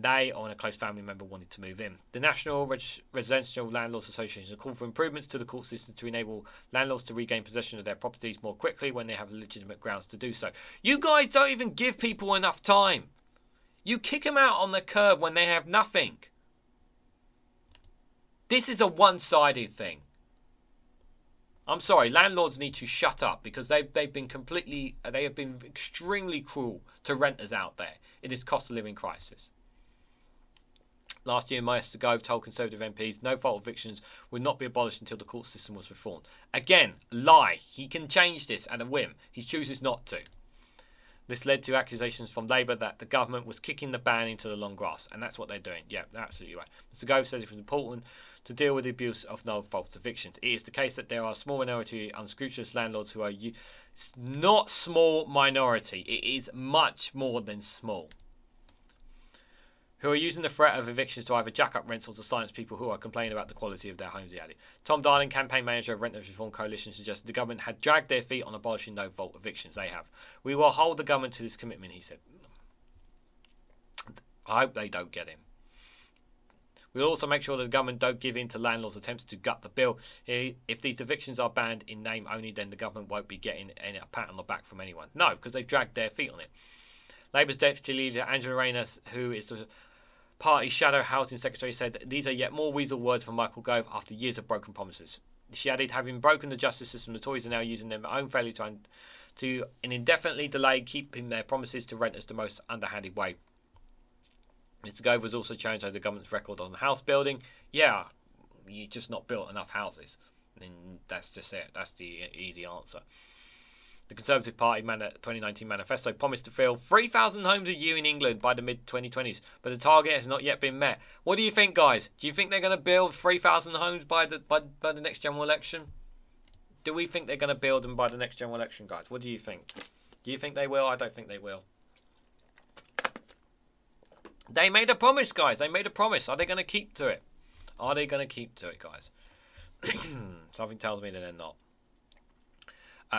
they or a close family member wanted to move in. The National Residential Landlords Association called for improvements to the court system to enable landlords to regain possession of their properties more quickly when they have legitimate grounds to do so. You guys don't even give people enough time. You kick them out on the curb when they have nothing. This is a one-sided thing. I'm sorry, landlords need to shut up because they have been extremely cruel to renters out there in this cost of living crisis. Last year, Michael Gove told Conservative MPs no-fault evictions would not be abolished until the court system was reformed. Again, lie. He can change this at a whim. He chooses not to. This led to accusations from Labour that the government was kicking the ban into the long grass, and that's what they're doing. Yeah, they're absolutely right. Mr Gove said it was important to deal with the abuse of no-fault evictions. It is the case that there are a small minority of unscrupulous landlords who are not small minority. It is much more than small. Who are using the threat of evictions to either jack up rents or to silence people who are complaining about the quality of their homes, he added. Tom Darling, campaign manager of Renters Reform Coalition, suggested the government had dragged their feet on abolishing no-fault evictions. They have. We will hold the government to this commitment, he said. I hope they don't get him. We'll also make sure that the government don't give in to landlords' attempts to gut the bill. If these evictions are banned in name only, then the government won't be getting a pat on the back from anyone. No, because they've dragged their feet on it. Labour's deputy leader, Angela Rayner, who is the party's shadow housing secretary, said these are yet more weasel words from Michael Gove after years of broken promises. She added, having broken the justice system, the Tories are now using their own failure to indefinitely delay keeping their promises to renters the most underhanded way. Mr Gove was also challenged over the government's record on house building. Yeah, you just not built enough houses. And that's just it. That's the easy answer. The Conservative Party 2019 manifesto promised to fill 3,000 homes a year in England by the mid-2020s, but the target has not yet been met. What do you think, guys? Do you think they're going to build 3,000 homes by the next general election? Do we think they're going to build them by the next general election, guys? What do you think? Do you think they will? I don't think they will. They made a promise, guys. They made a promise. Are they going to keep to it? Are they going to keep to it, guys? Something tells me that they're not.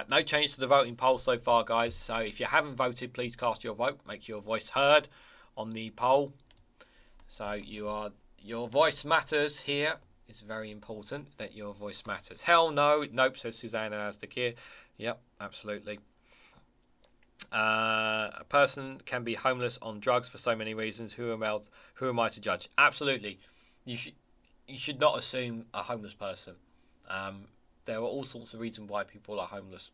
No change to the voting poll so far, guys. So if you haven't voted, please cast your vote. Make your voice heard on the poll. So your voice matters here. It's very important that your voice matters. Hell no. Nope, says Susanna Astakir. Yep, absolutely. A person can be homeless on drugs for so many reasons. Who am I to judge? Absolutely. You should not assume a homeless person. There are all sorts of reasons why people are homeless.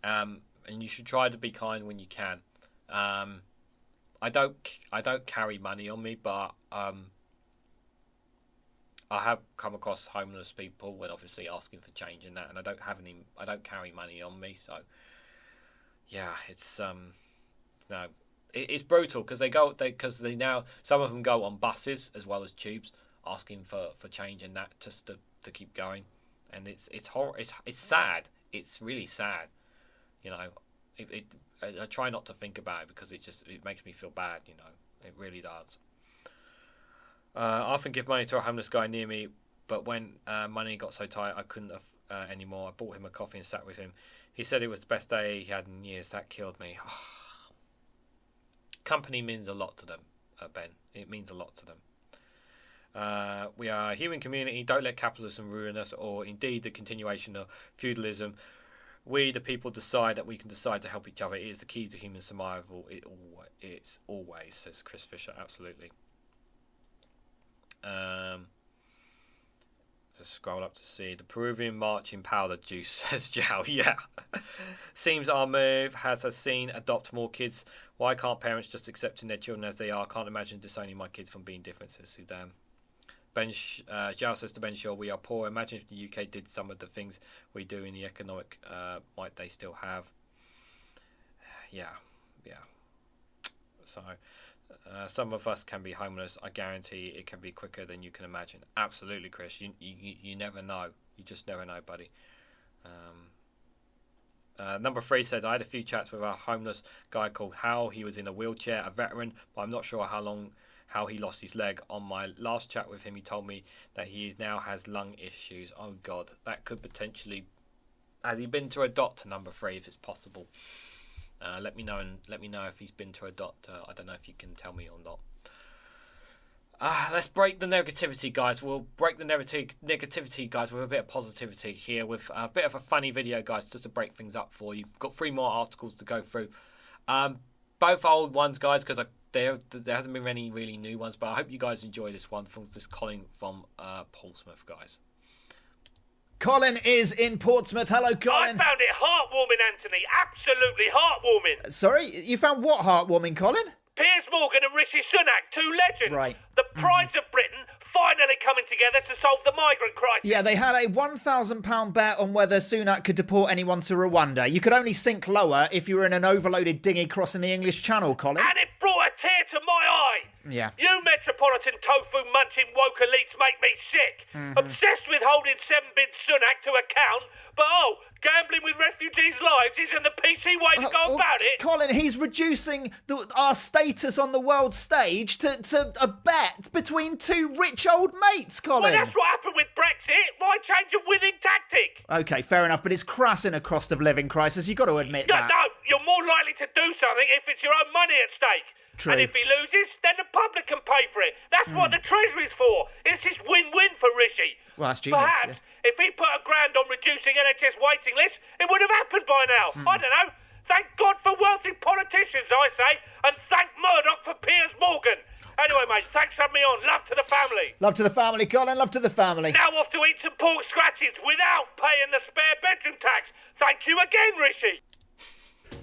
And you should try to be kind when you can. I don't carry money on me, but I have come across homeless people when obviously asking for change and that, and I don't carry money on me, so yeah, it's no, it's brutal because they now, some of them go on buses as well as tubes asking for change and that just to keep going, and it's sad. It's really sad, you know. I try not to think about it because it makes me feel bad, you know. It really does. I often give money to a homeless guy near me, but when money got so tight I couldn't anymore, I bought him a coffee and sat with him. He said it was the best day he had in years. That killed me. Company means a lot to them, Ben. It means a lot to them. We are a human community. Don't let capitalism ruin us, or indeed the continuation of feudalism. We, the people, decide that we can decide to help each other. It is the key to human survival. It's always, says Chris Fisher. Absolutely. Just scroll up to see the Peruvian march in powder juice, says Jow. Yeah. Seems our move has seen adopt more kids. Why can't parents just accepting their children as they are? Can't imagine disowning my kids from being different, says Sudan. Jow says to Ben Shaw, we are poor. Imagine if the UK did some of the things we do in the economic, might they still have? Yeah. So, some of us can be homeless. I guarantee it can be quicker than you can imagine. Absolutely, Chris. You never know. You just never know, buddy. Number 3 says, I had a few chats with a homeless guy called Hal. He was in a wheelchair, a veteran, but I'm not sure how he lost his leg. On my last chat with him, he told me that he now has lung issues. Oh God, that could potentially. Has he been to a doctor, number 3, if it's possible? Let me know if he's been to a doctor. I don't know if you can tell me or not. Let's break the negativity, guys. We'll break the negativity, guys, with a bit of positivity here, with a bit of a funny video, guys, just to break things up for you. Got 3 more articles to go through. Both old ones, guys, because I there hasn't been any really new ones, but I hope you guys enjoy this one from this Colin from Portsmouth, guys. Colin is in Portsmouth. Hello, Colin. I found it heartwarming, Anthony. Absolutely heartwarming. Sorry, you found what heartwarming, Colin? Piers Morgan and Rishi Sunak, two legends. Right. The prides of Britain finally coming together to solve the migrant crisis. Yeah, they had a £1,000 bet on whether Sunak could deport anyone to Rwanda. You could only sink lower if you were in an overloaded dinghy crossing the English Channel, Colin. And it brought a tear to my eye. Yeah. You metropolitan tofu munching woke elites make me sick. Obsessed with holding 7-bit Sunak to account, but gambling with refugees' lives isn't the PC way to go about it. Colin, he's reducing our status on the world stage to a bet between two rich old mates, Colin. Well, that's what happened with Brexit. Why change a winning tactic? Okay, fair enough, but it's crass in a cost of living crisis. You've got to admit that. No, you're more likely to do something if it's your own money at stake. True. And if he loses, then the public can pay for it. That's what the Treasury's for. It's just win-win for Rishi. Well, that's genius. Perhaps if he put £1,000 on reducing NHS waiting lists, it would have happened by now. I don't know. Thank God for wealthy politicians, I say, and thank Murdoch for Piers Morgan. Anyway, mate, thanks for having me on. Love to the family. Love to the family, Colin. Love to the family. Now off to eat some pork scratches without paying the spare bedroom tax. Thank you again, Rishi.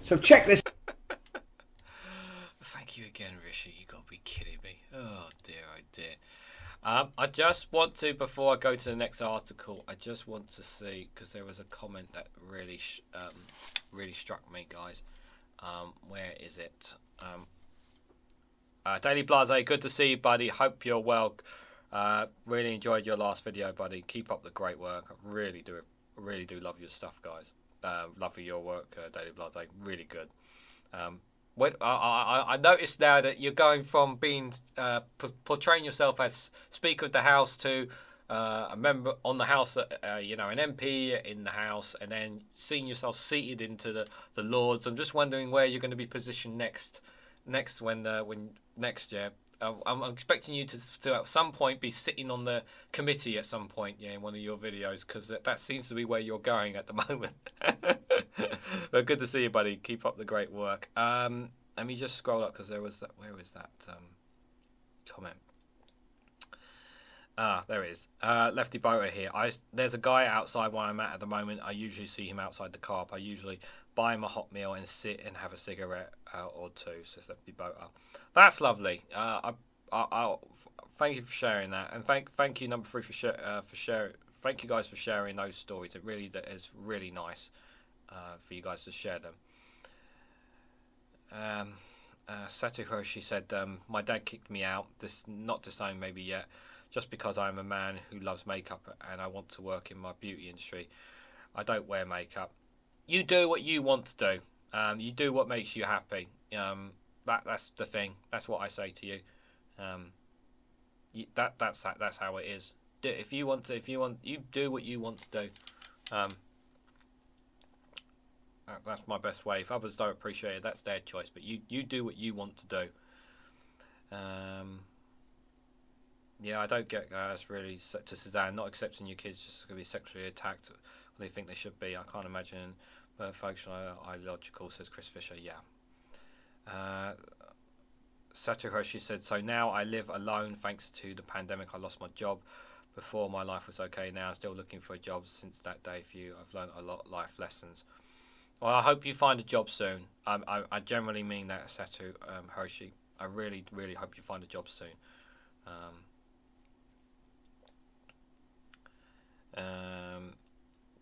So check this. Thank you again, Rishi. You got to be kidding me. Oh dear, oh dear. I just want to, before I go to the next article, I just want to see, because there was a comment that really struck me, guys. Where is it? Daily Blase, good to see you, buddy. Hope you're well. Really enjoyed your last video, buddy. Keep up the great work. I really do love your stuff, guys. Love your work, Daily Blase. Really good. I noticed now that you're going from being portraying yourself as Speaker of the House to a member on the House, an MP in the House, and then seeing yourself seated into the Lords. I'm just wondering where you're going to be positioned next when next year. I'm expecting you to at some point be sitting on the committee at some point, in one of your videos, because that seems to be where you're going at the moment. But good to see you, buddy. Keep up the great work. Let me just scroll up, because there was that. Where was that comment? There it is. Lefty Boater here. There's a guy outside where I'm at the moment. I usually see him outside the car. I usually buy him a hot meal and sit and have a cigarette or two. Says Lefty Boater. That's lovely. I'll thank you for sharing that, and thank you number 3 for sharing. Thank you guys for sharing those stories. It really is really nice for you guys to share them. Satu Hiroshi said, my dad kicked me out. Not disowned maybe yet. Just because I'm a man who loves makeup and I want to work in my beauty industry. I don't wear makeup. You do what you want to do. You do what makes you happy. That's the thing. That's what I say to you. That's how it is. If you do what you want to do. That's my best way. If others don't appreciate it, that's their choice. But you do what you want to do. Yeah, I don't get that's really to Suzanne. Not accepting your kids just going to be sexually attacked when they think they should be. I can't imagine. But functional, illogical, says Chris Fisher. Yeah. Satu she said, so now I live alone thanks to the pandemic. I lost my job. Before my life was okay. Now I'm still looking for a job. Since that day for you, I've learned a lot of life lessons. Well, I hope you find a job soon. I generally mean that, Satu Hershey. I really, really hope you find a job soon.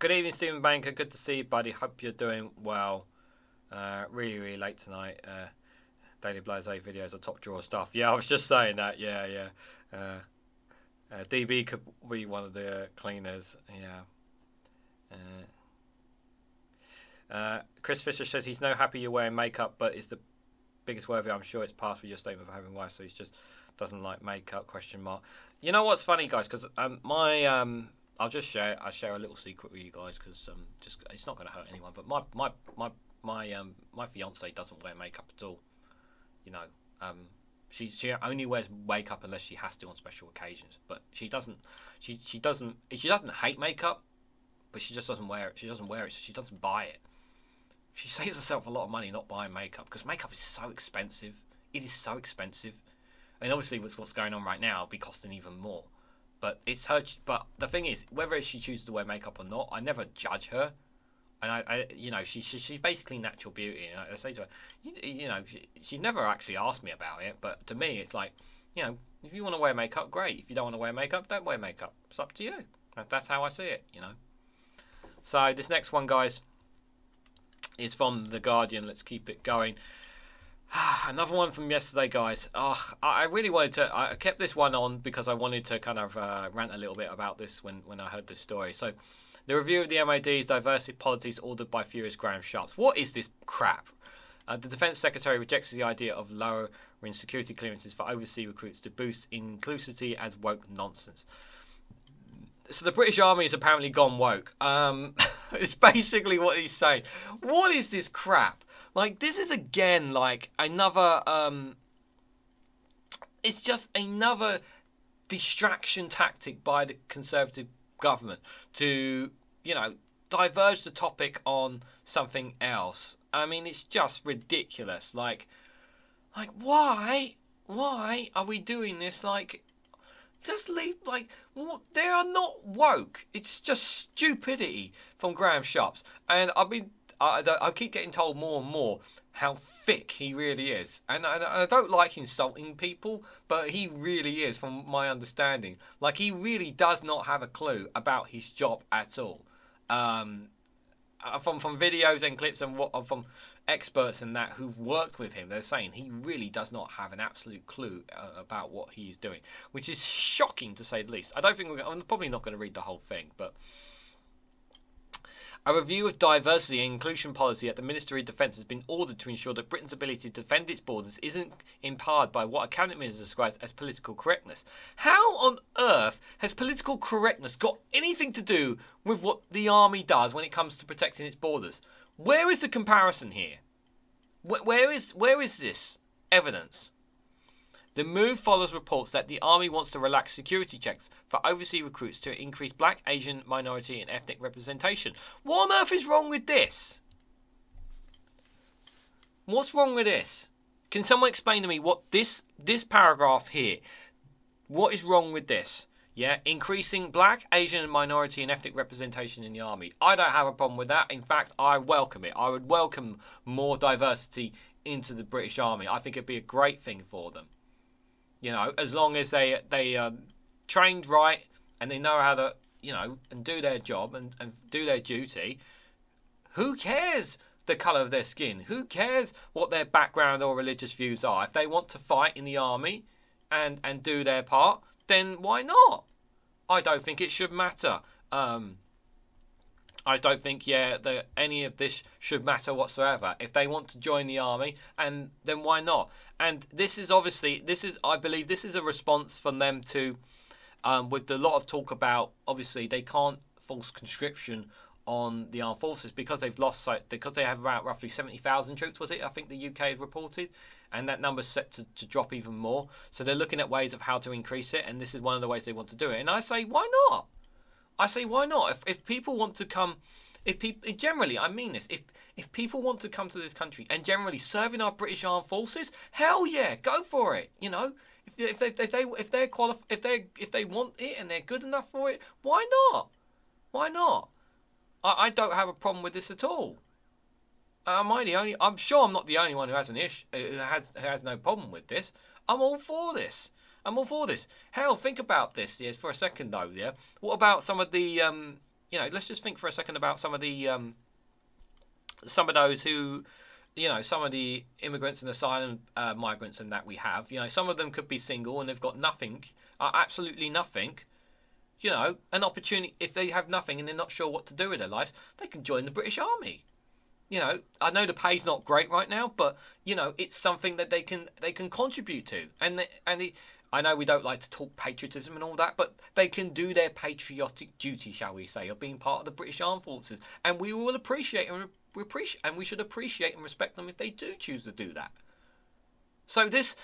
Good evening, Stephen Banker. Good to see you, buddy. Hope you're doing well. Really, really late tonight. Daily Blase videos are top drawer stuff. Yeah, I was just saying that. Yeah. DB could be one of the cleaners. Yeah. Chris Fisher says he's no happy you're wearing makeup, but it's the biggest worthy. I'm sure it's part of your statement of having a wife, so he just doesn't like makeup. ? You know what's funny, guys? Because I'll just share. I share a little secret with you guys, because just it's not going to hurt anyone. But my fiance doesn't wear makeup at all. She only wears makeup unless she has to on special occasions. But she doesn't hate makeup, but she just doesn't wear it. She doesn't wear it, so she doesn't buy it. She saves herself a lot of money not buying makeup, because makeup is so expensive. it is so expensive. And obviously, with what's going on right now, it'll be costing even more. But it's her. But the thing is, whether she chooses to wear makeup or not, I never judge her. And I you know, she's basically natural beauty. And I say to her, you know, she never actually asked me about it. But to me, it's like, you know, if you want to wear makeup, great. If you don't want to wear makeup, don't wear makeup. It's up to you. That's how I see it, you know. So this next one, guys, is from The Guardian. Let's keep it going. Another one from yesterday, guys. I really wanted to. I kept this one on because I wanted to kind of rant a little bit about this when I heard this story. So, the review of the MOD's diversity policies ordered by furious Grant Shapps. What is this crap? The Defence Secretary rejects the idea of lowering security clearances for overseas recruits to boost inclusivity as woke nonsense. So the British Army has apparently gone woke. It's basically what he's saying. What is this crap? Like, this is again like another. It's just another distraction tactic by the Conservative government to, you know, diverge the topic on something else. I mean, it's just ridiculous. Like why are we doing this? Like, just leave. Like, what? They are not woke. It's just stupidity from Grant Shapps. And I keep getting told more and more how thick he really is. And I don't like insulting people, but he really is, from my understanding. Like, he really does not have a clue about his job at all. From videos and clips and from experts and that who've worked with him, they're saying he really does not have an absolute clue about what he is doing, which is shocking to say the least. I'm probably not going to read the whole thing, but a review of diversity and inclusion policy at the Ministry of Defence has been ordered to ensure that Britain's ability to defend its borders isn't empowered by what a cabinet minister describes as political correctness. How on earth has political correctness got anything to do with what the army does when it comes to protecting its borders? Where is the comparison here? Where is this evidence? The move follows reports that the army wants to relax security checks for overseas recruits to increase black, Asian, minority and ethnic representation. What on earth is wrong with this? What's wrong with this? Can someone explain to me what this paragraph here, what is wrong with this? Yeah, increasing black, Asian and minority and ethnic representation in the army. I don't have a problem with that. In fact, I welcome it. I would welcome more diversity into the British Army. I think it'd be a great thing for them. You know, as long as they trained right and they know how to, you know, and do their job and do their duty. Who cares the colour of their skin? Who cares what their background or religious views are? If they want to fight in the army and do their part, then why not? I don't think it should matter. I don't think, that any of this should matter whatsoever. If they want to join the army, and then why not? And this is obviously, I believe this is a response from them to, with a lot of talk about, obviously, they can't force conscription on the armed forces because they've lost, because they have about roughly 70,000 troops, was it? I think the UK had reported, and that number's set to drop even more. So they're looking at ways of how to increase it, and this is one of the ways they want to do it. And I say, why not? Why not? If people want to come, generally, I mean this, if people want to come to this country and generally serve in our British Armed Forces, hell yeah, go for it. You know, if they want it and they're good enough for it, why not? Why not? I don't have a problem with this at all. I'm sure I'm not the only one who has an issue, who has no problem with this. I'm all for this. Hell, think about this, for a second though, What about some of the, let's just think for a second about some of the, some of those who, some of the immigrants and asylum migrants and that we have, some of them could be single and they've got nothing, absolutely nothing. An opportunity, if they have nothing and they're not sure what to do with their life, they can join the British Army. I know the pay's not great right now, but it's something that they can contribute to, I know we don't like to talk patriotism and all that, but they can do their patriotic duty, shall we say, of being part of the British Armed Forces, and we will appreciate and we should appreciate and respect them if they do choose to do that. So this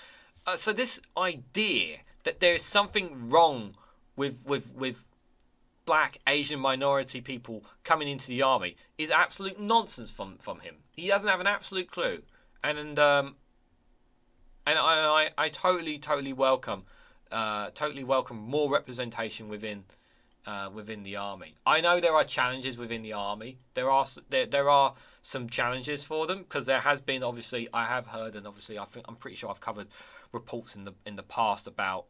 idea that there is something wrong with black, Asian, minority people coming into the army is absolute nonsense from him. He doesn't have an absolute clue, and and I totally welcome more representation within the army. I know there are challenges within the army. There are some challenges for them, because there has been, obviously, I have heard, and obviously I'm pretty sure I've covered reports in the past about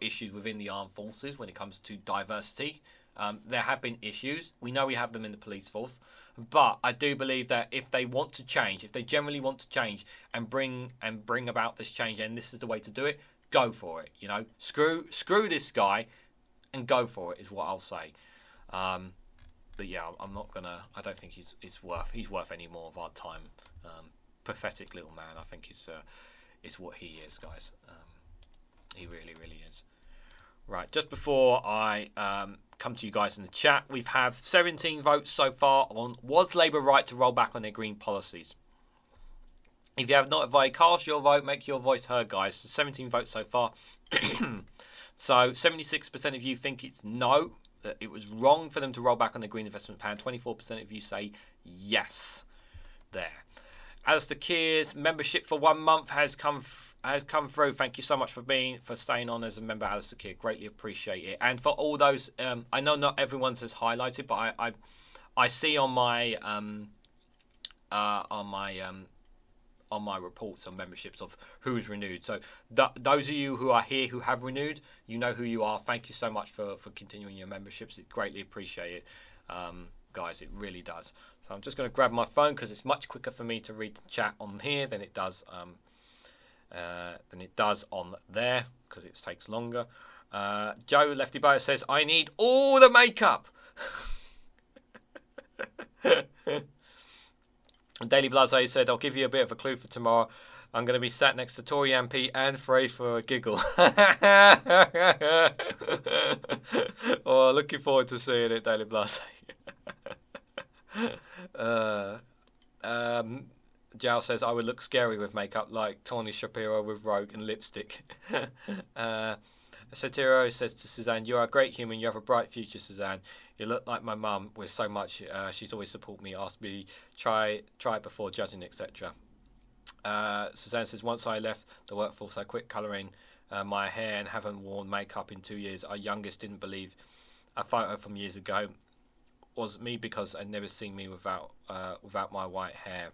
issues within the armed forces when it comes to diversity. There have been issues. We know we have them in the police force, but I do believe that if they want to change, if they generally want to change and bring about this change, and this is the way to do it, go for it. You know, screw this guy and go for it is what I'll say. But yeah, I'm not gonna. I don't think he's worth any more of our time. Pathetic little man. I think is what he is, guys. He really is. Right, just before I come to you guys in the chat, we've have 17 votes so far on was Labour right to roll back on their green policies. If you have not voted, cast your vote, make your voice heard, guys. So 17 votes so far. So 76% of you think it's no, that it was wrong for them to roll back on the green investment plan. 24% of you say yes. There. Alistair Keir's membership for 1 month has come through. Thank you so much for staying on as a member, Alistair Keir. Greatly appreciate it. And for all those, I know not everyone's has highlighted, but I see on my reports on memberships of who's renewed. So those of you who are here who have renewed, you know who you are. Thank you so much for continuing your memberships. It's greatly appreciated, guys. It really does. So I'm just going to grab my phone because it's much quicker for me to read the chat on here than it does on there, because it takes longer. Joe Lefty Bow says, I need all the makeup. Daily Blase said, I'll give you a bit of a clue for tomorrow. I'm going to be sat next to Tory MP and Frey for a giggle. Oh, looking forward to seeing it, Daily Blase. Jal says, I would look scary with makeup, like Tawny Shapiro with Rogue and lipstick. Satiro says to Suzanne, you are a great human, you have a bright future, Suzanne. You look like my mum with so much. She's always supported me, asked me, try before judging, etc. Suzanne says, once I left the workforce, I quit colouring my hair and haven't worn makeup in 2 years. Our youngest didn't believe a photo from years ago was me because I'd never seen me without my white hair.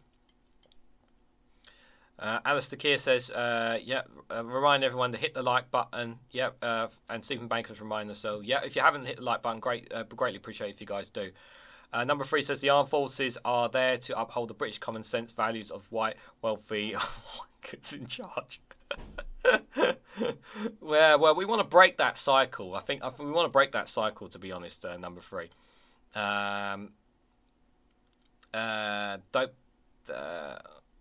Alistair Keir says, remind everyone to hit the like button. And Stephen Baker's reminder. So, if you haven't hit the like button, greatly appreciate it if you guys do. Number 3 says, the armed forces are there to uphold the British common sense values of white, wealthy, kids in charge. Well, we want to break that cycle. I think we want to break that cycle, to be honest, number 3.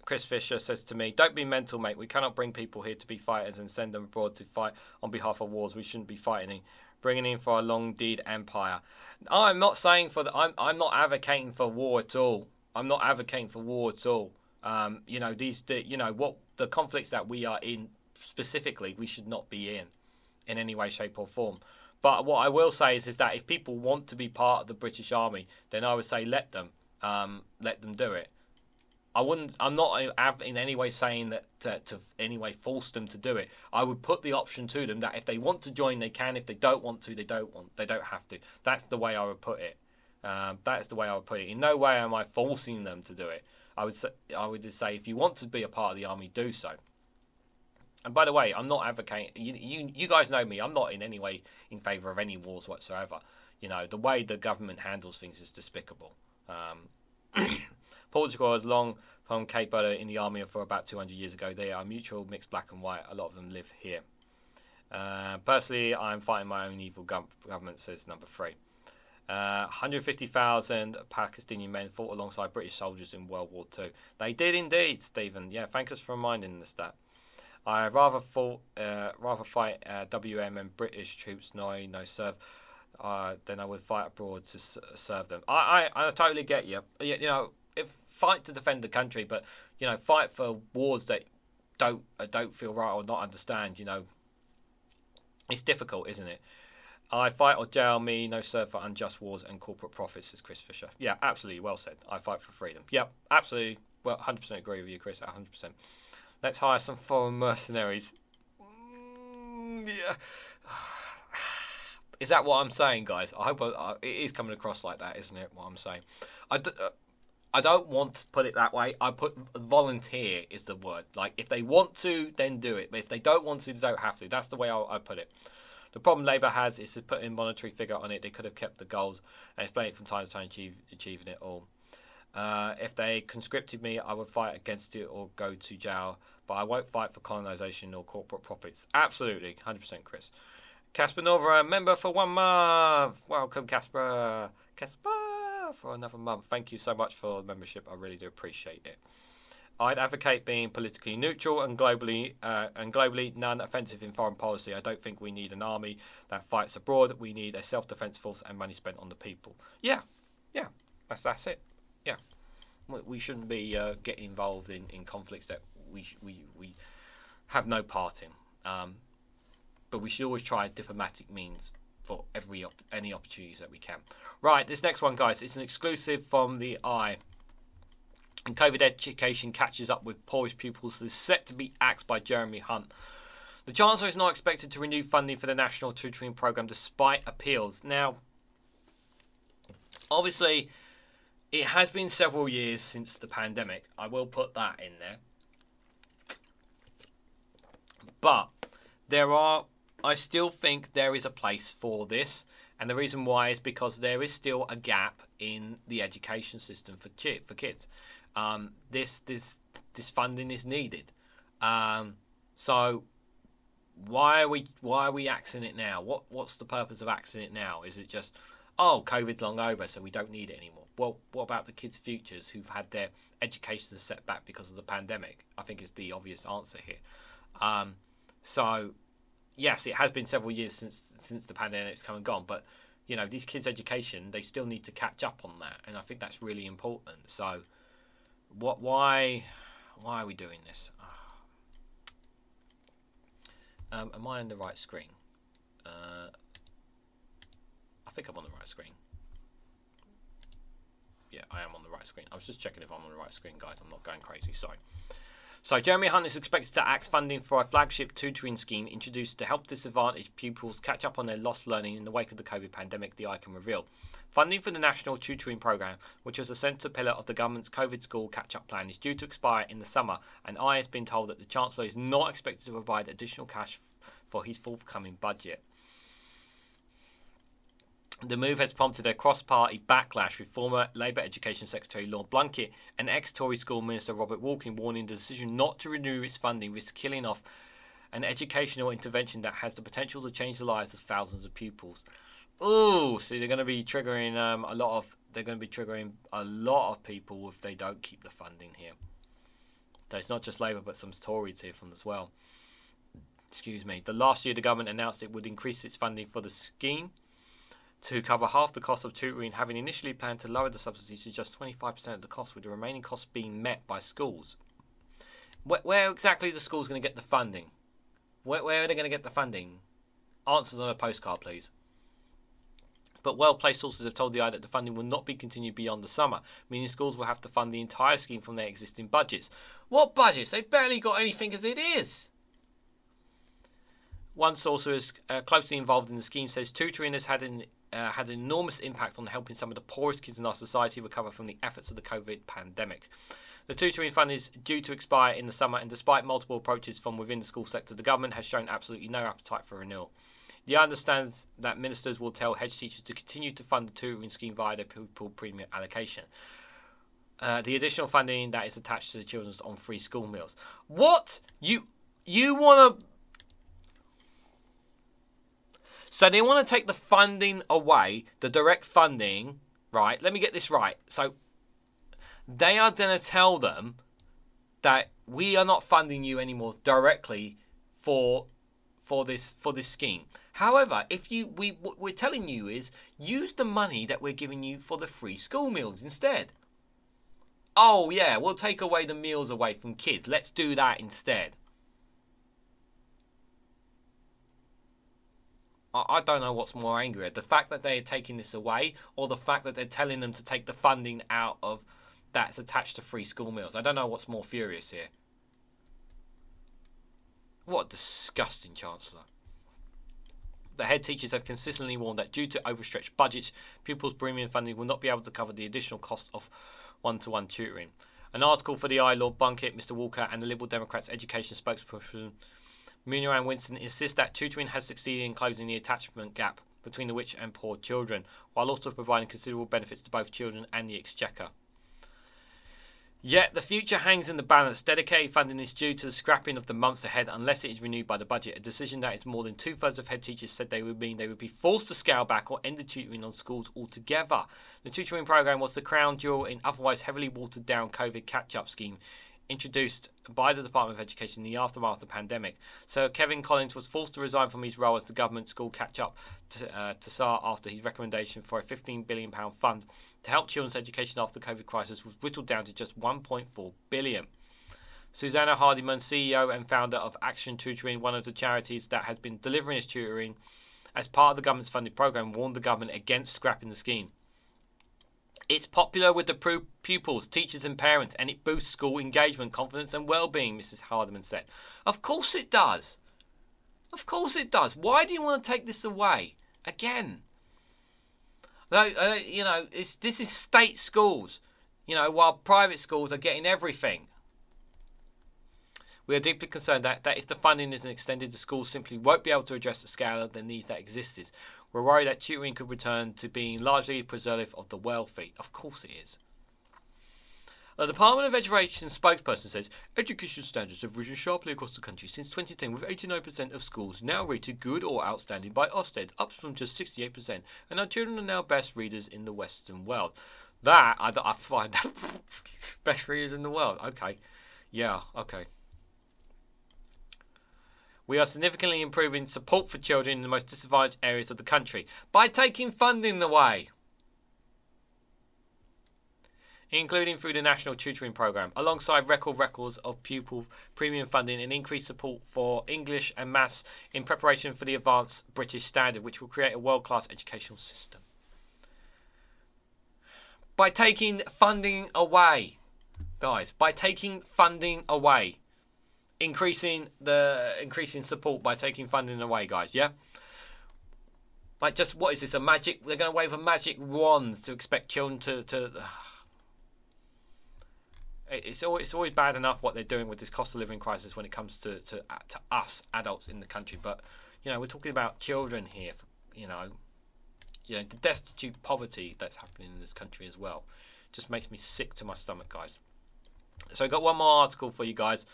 Chris Fisher says to me, don't be mental, mate. We cannot bring people here to be fighters and send them abroad to fight on behalf of wars we shouldn't be fighting, bringing in for a long deed empire. I'm not saying I'm not advocating for war at all. I'm not advocating for war at all. What the conflicts that we are in specifically, we should not be in any way, shape or form. But what I will say is that if people want to be part of the British Army, then I would say let them do it. I'm not in any way saying that to any way force them to do it. I would put the option to them that if they want to join, they can. If they don't want to, they don't have to. That's the way I would put it. That's the way I would put it. In no way am I forcing them to do it. I would just say if you want to be a part of the army, do so. And by the way, I'm not advocating. You guys know me. I'm not in any way in favour of any wars whatsoever. The way the government handles things is despicable. Portugal has long from Cape Verde in the army for about 200 years ago. They are mutual, mixed black and white. A lot of them live here. Personally, I'm fighting my own evil government, says number 3. 150,000 Pakistani men fought alongside British soldiers in World War II. They did indeed, Stephen. Yeah, thank us for reminding us that. I'd rather fight WM and British troops no serve than I would fight abroad to serve them. I totally get you. If fight to defend the country, but fight for wars that don't feel right or not understand. It's difficult, isn't it? I fight or jail me, no serve for unjust wars and corporate profits, says Chris Fisher. Yeah, absolutely, well said. I fight for freedom. Yep, absolutely, Well, 100% agree with you, Chris. 100%. Let's hire some foreign mercenaries. Yeah. Is that what I'm saying, guys? I hope it is coming across like that, isn't it? What I'm saying. I don't want to put it that way. I put volunteer is the word. Like, if they want to, then do it. But if they don't want to, they don't have to. That's the way I put it. The problem Labour has is to put in monetary figure on it. They could have kept the goals and explain it from time to time, achieving it all. If they conscripted me, I would fight against it or go to jail. But I won't fight for colonisation or corporate profits. Absolutely, 100%, Chris. Casper Nova, member for 1 month. Welcome, Casper. Casper for another month. Thank you so much for the membership. I really do appreciate it. I'd advocate being politically neutral and globally non-offensive in foreign policy. I don't think we need an army that fights abroad. We need a self-defense force and money spent on the people. Yeah, that's it. Yeah, we shouldn't be getting involved in conflicts that we have no part in. But we should always try diplomatic means for any opportunities that we can. Right, this next one, guys, it's an exclusive from the Eye. And COVID education catches up with poorest pupils is set to be axed by Jeremy Hunt. The Chancellor is not expected to renew funding for the National Tutoring Programme despite appeals. Now, obviously, it has been several years since the pandemic. I will put that in there. But I still think there is a place for this. And the reason why is because there is still a gap in the education system for kids. This funding is needed. So why are we axing it now? What's the purpose of axing it now? Is it just, oh, COVID's long over, so we don't need it anymore? Well, what about the kids' futures who've had their education set back because of the pandemic? I think is the obvious answer here. So yes, it has been several years since the pandemic's come and gone, but you know, these kids' education, they still need to catch up on that, and I think that's really important. So why are we doing this? Am I on the right screen? I think I'm on the right screen. Yeah, I am on the right screen. I was just checking if I'm on the right screen, guys. I'm not going crazy, sorry. So Jeremy Hunt is expected to axe funding for a flagship tutoring scheme introduced to help disadvantaged pupils catch up on their lost learning in the wake of the COVID pandemic, the Icon revealed. Funding for the National Tutoring Programme, which was a centre pillar of the government's COVID school catch-up plan, is due to expire in the summer, and I has been told that the Chancellor is not expected to provide additional cash for his forthcoming budget. The move has prompted a cross-party backlash, with former Labour Education Secretary Lord Blunkett and ex-Tory School Minister Robert Walking warning the decision not to renew its funding risks killing off an educational intervention that has the potential to change the lives of thousands of pupils. Oh, so they're going to be triggering a lot of people if they don't keep the funding here. So it's not just Labour, but some Tories here from as well. Excuse me. The last year, the government announced it would increase its funding for the scheme to cover half the cost of tutoring, having initially planned to lower the subsidies to just 25% of the cost, with the remaining costs being met by schools. Where exactly are the schools going to get the funding? Where are they going to get the funding? Answers on a postcard, please. But well-placed sources have told the Eye that the funding will not be continued beyond the summer, meaning schools will have to fund the entire scheme from their existing budgets. What budgets? They've barely got anything as it is. One source who is closely involved in the scheme says tutoring has had an enormous impact on helping some of the poorest kids in our society recover from the efforts of the COVID pandemic. The tutoring fund is due to expire in the summer, and despite multiple approaches from within the school sector, the government has shown absolutely no appetite for renewal. The Eye understands that ministers will tell head teachers to continue to fund the tutoring scheme via their pupil premium allocation. The additional funding that is attached to the children's on free school meals. What? You want to... So they want to take the funding away, the direct funding, right? Let me get this right. So they are going to tell them that we are not funding you anymore directly for this scheme. However, what we're telling you is use the money that we're giving you for the free school meals instead. Oh yeah, we'll take away the meals away from kids. Let's do that instead. I don't know what's more angrier, the fact that they're taking this away, or the fact that they're telling them to take the funding out of that's attached to free school meals. I don't know what's more furious here. What a disgusting Chancellor. The head teachers have consistently warned that due to overstretched budgets, pupils' premium funding will not be able to cover the additional cost of one-to-one tutoring. An article for the Lord Bunkett, Mr Walker, and the Liberal Democrats education spokesperson Muniran Winston insist that tutoring has succeeded in closing the attachment gap between the rich and poor children, while also providing considerable benefits to both children and the exchequer. Yet the future hangs in the balance. Dedicated funding is due to the scrapping of the months ahead unless it is renewed by the budget, a decision that is more than two-thirds of head teachers said they would mean they would be forced to scale back or end the tutoring on schools altogether. The tutoring programme was the crown jewel in otherwise heavily watered down COVID catch-up scheme introduced by the Department of Education in the aftermath of the pandemic. Sir Kevin Collins was forced to resign from his role as the government school catch-up to SAR after his recommendation for a £15 billion fund to help children's education after the COVID crisis was whittled down to just £1.4 billion. Susanna Hardiman, CEO and founder of Action Tutoring, one of the charities that has been delivering its tutoring as part of the government's funded programme, warned the government against scrapping the scheme. It's popular with the pupils, teachers and parents, and it boosts school engagement, confidence and well-being, Mrs Hardiman said. Of course it does. Of course it does. Why do you want to take this away? Again. This is state schools, while private schools are getting everything. We are deeply concerned that if the funding isn't extended, the schools simply won't be able to address the scale of the needs that exist. We're worried that tutoring could return to being largely preservative of the wealthy. Of course it is. The Department of Education spokesperson says, education standards have risen sharply across the country since 2010, with 89% of schools now rated good or outstanding by Ofsted, up from just 68%, and our children are now best readers in the Western world. That, I find best readers in the world. Okay. Yeah, okay. We are significantly improving support for children in the most disadvantaged areas of the country by taking funding away, including through the National Tutoring Programme, alongside records of pupil premium funding and increased support for English and Maths in preparation for the Advanced British Standard, which will create a world-class educational system. By taking funding away, guys, by taking funding away. Increasing support by taking funding away, guys. Yeah, like, just what is this? A magic? They're going to wave a magic wand to expect children to. It's always bad enough what they're doing with this cost of living crisis when it comes to us adults in the country. But we're talking about children here. The destitute poverty that's happening in this country as well. Just makes me sick to my stomach, guys. So I've got one more article for you guys.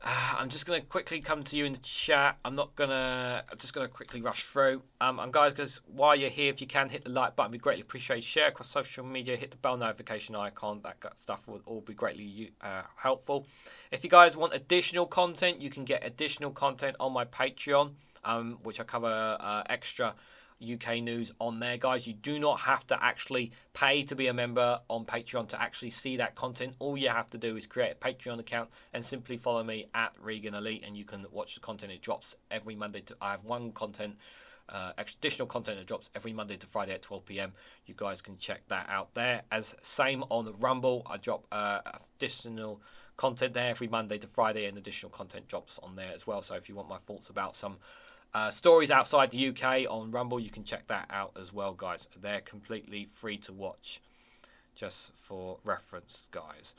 I'm just going to quickly come to you in the chat. I'm just going to quickly rush through. And guys, while you're here, if you can, hit the like button. Be greatly appreciated. Share across social media. Hit the bell notification icon. That stuff will all be greatly helpful. If you guys want additional content, you can get additional content on my Patreon, which I cover extra UK news on there, guys. You do not have to actually pay to be a member on Patreon to actually see that content. All you have to do is create a Patreon account and simply follow me at Reganelite, and you can watch the content. It drops every Monday. I have additional content that drops every Monday to Friday at 12 p.m. You guys can check that out there. As same on Rumble, I drop additional content there every Monday to Friday, and additional content drops on there as well. So if you want my thoughts about some stories outside the UK on Rumble, you can check that out as well, guys. They're completely free to watch, just for reference, guys.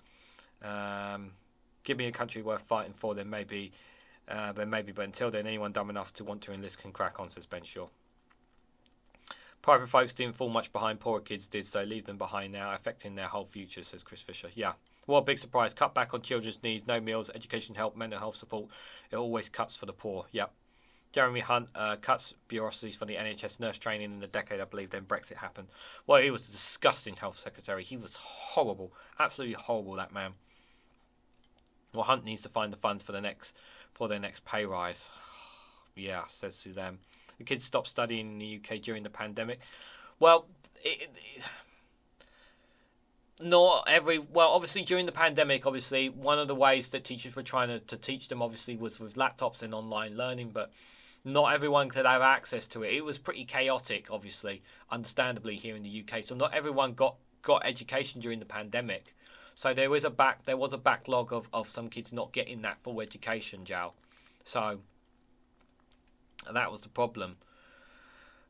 Give me a country worth fighting for, then maybe, but until then, anyone dumb enough to want to enlist can crack on, says Ben Shaw. Private folks didn't fall much behind poorer kids did, so leave them behind now, affecting their whole future, says Chris Fisher. Yeah, what a big surprise. Cut back on children's needs, no meals, education, help, mental health support. It always cuts for the poor. Yep. Jeremy Hunt cuts bureaucracies for the NHS nurse training in a decade, I believe. Then Brexit happened. Well, he was a disgusting health secretary. He was horrible, absolutely horrible, that man. Well, Hunt needs to find the funds for their next pay rise. Yeah, says Suzanne. The kids stopped studying in the UK during the pandemic. Well, obviously during the pandemic, obviously one of the ways that teachers were trying to teach them obviously was with laptops and online learning, but not everyone could have access to it. It was pretty chaotic, obviously, understandably, here in the UK. So not everyone got got education during the pandemic. So there was a backlog of some kids not getting that full education, Joe. So that was the problem.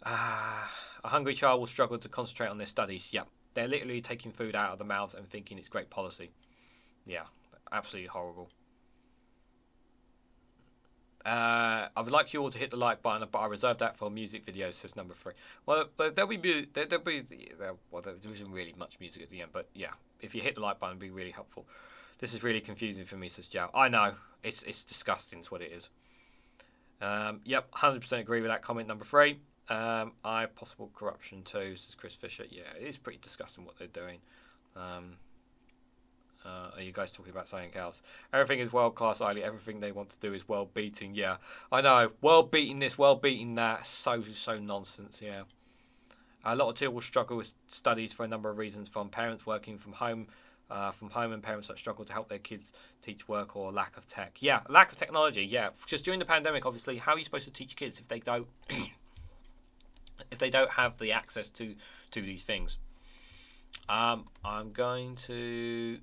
A hungry child will struggle to concentrate on their studies. Yep. They're literally taking food out of the mouths and thinking it's great policy. Yeah, absolutely horrible. I would like you all to hit the like button, but I reserve that for music videos, says number 3. Well, there isn't really much music at the end, but yeah, if you hit the like button, it'd be really helpful. This is really confusing for me, says Joe. I know, it's disgusting, is what it is. Yep, 100% agree with that comment, number 3. Possible corruption too, says Chris Fisher. Yeah, it is pretty disgusting what they're doing. Are you guys talking about something else? Everything is world class, Eiley. Everything they want to do is world beating. Yeah, I know. World beating this, world beating that. So nonsense. Yeah. A lot of children will struggle with studies for a number of reasons, from parents working from home and parents that struggle to help their kids teach work, or lack of tech. Yeah, lack of technology. Yeah, because during the pandemic, obviously, how are you supposed to teach kids if they don't if they don't have the access to these things? I'm going to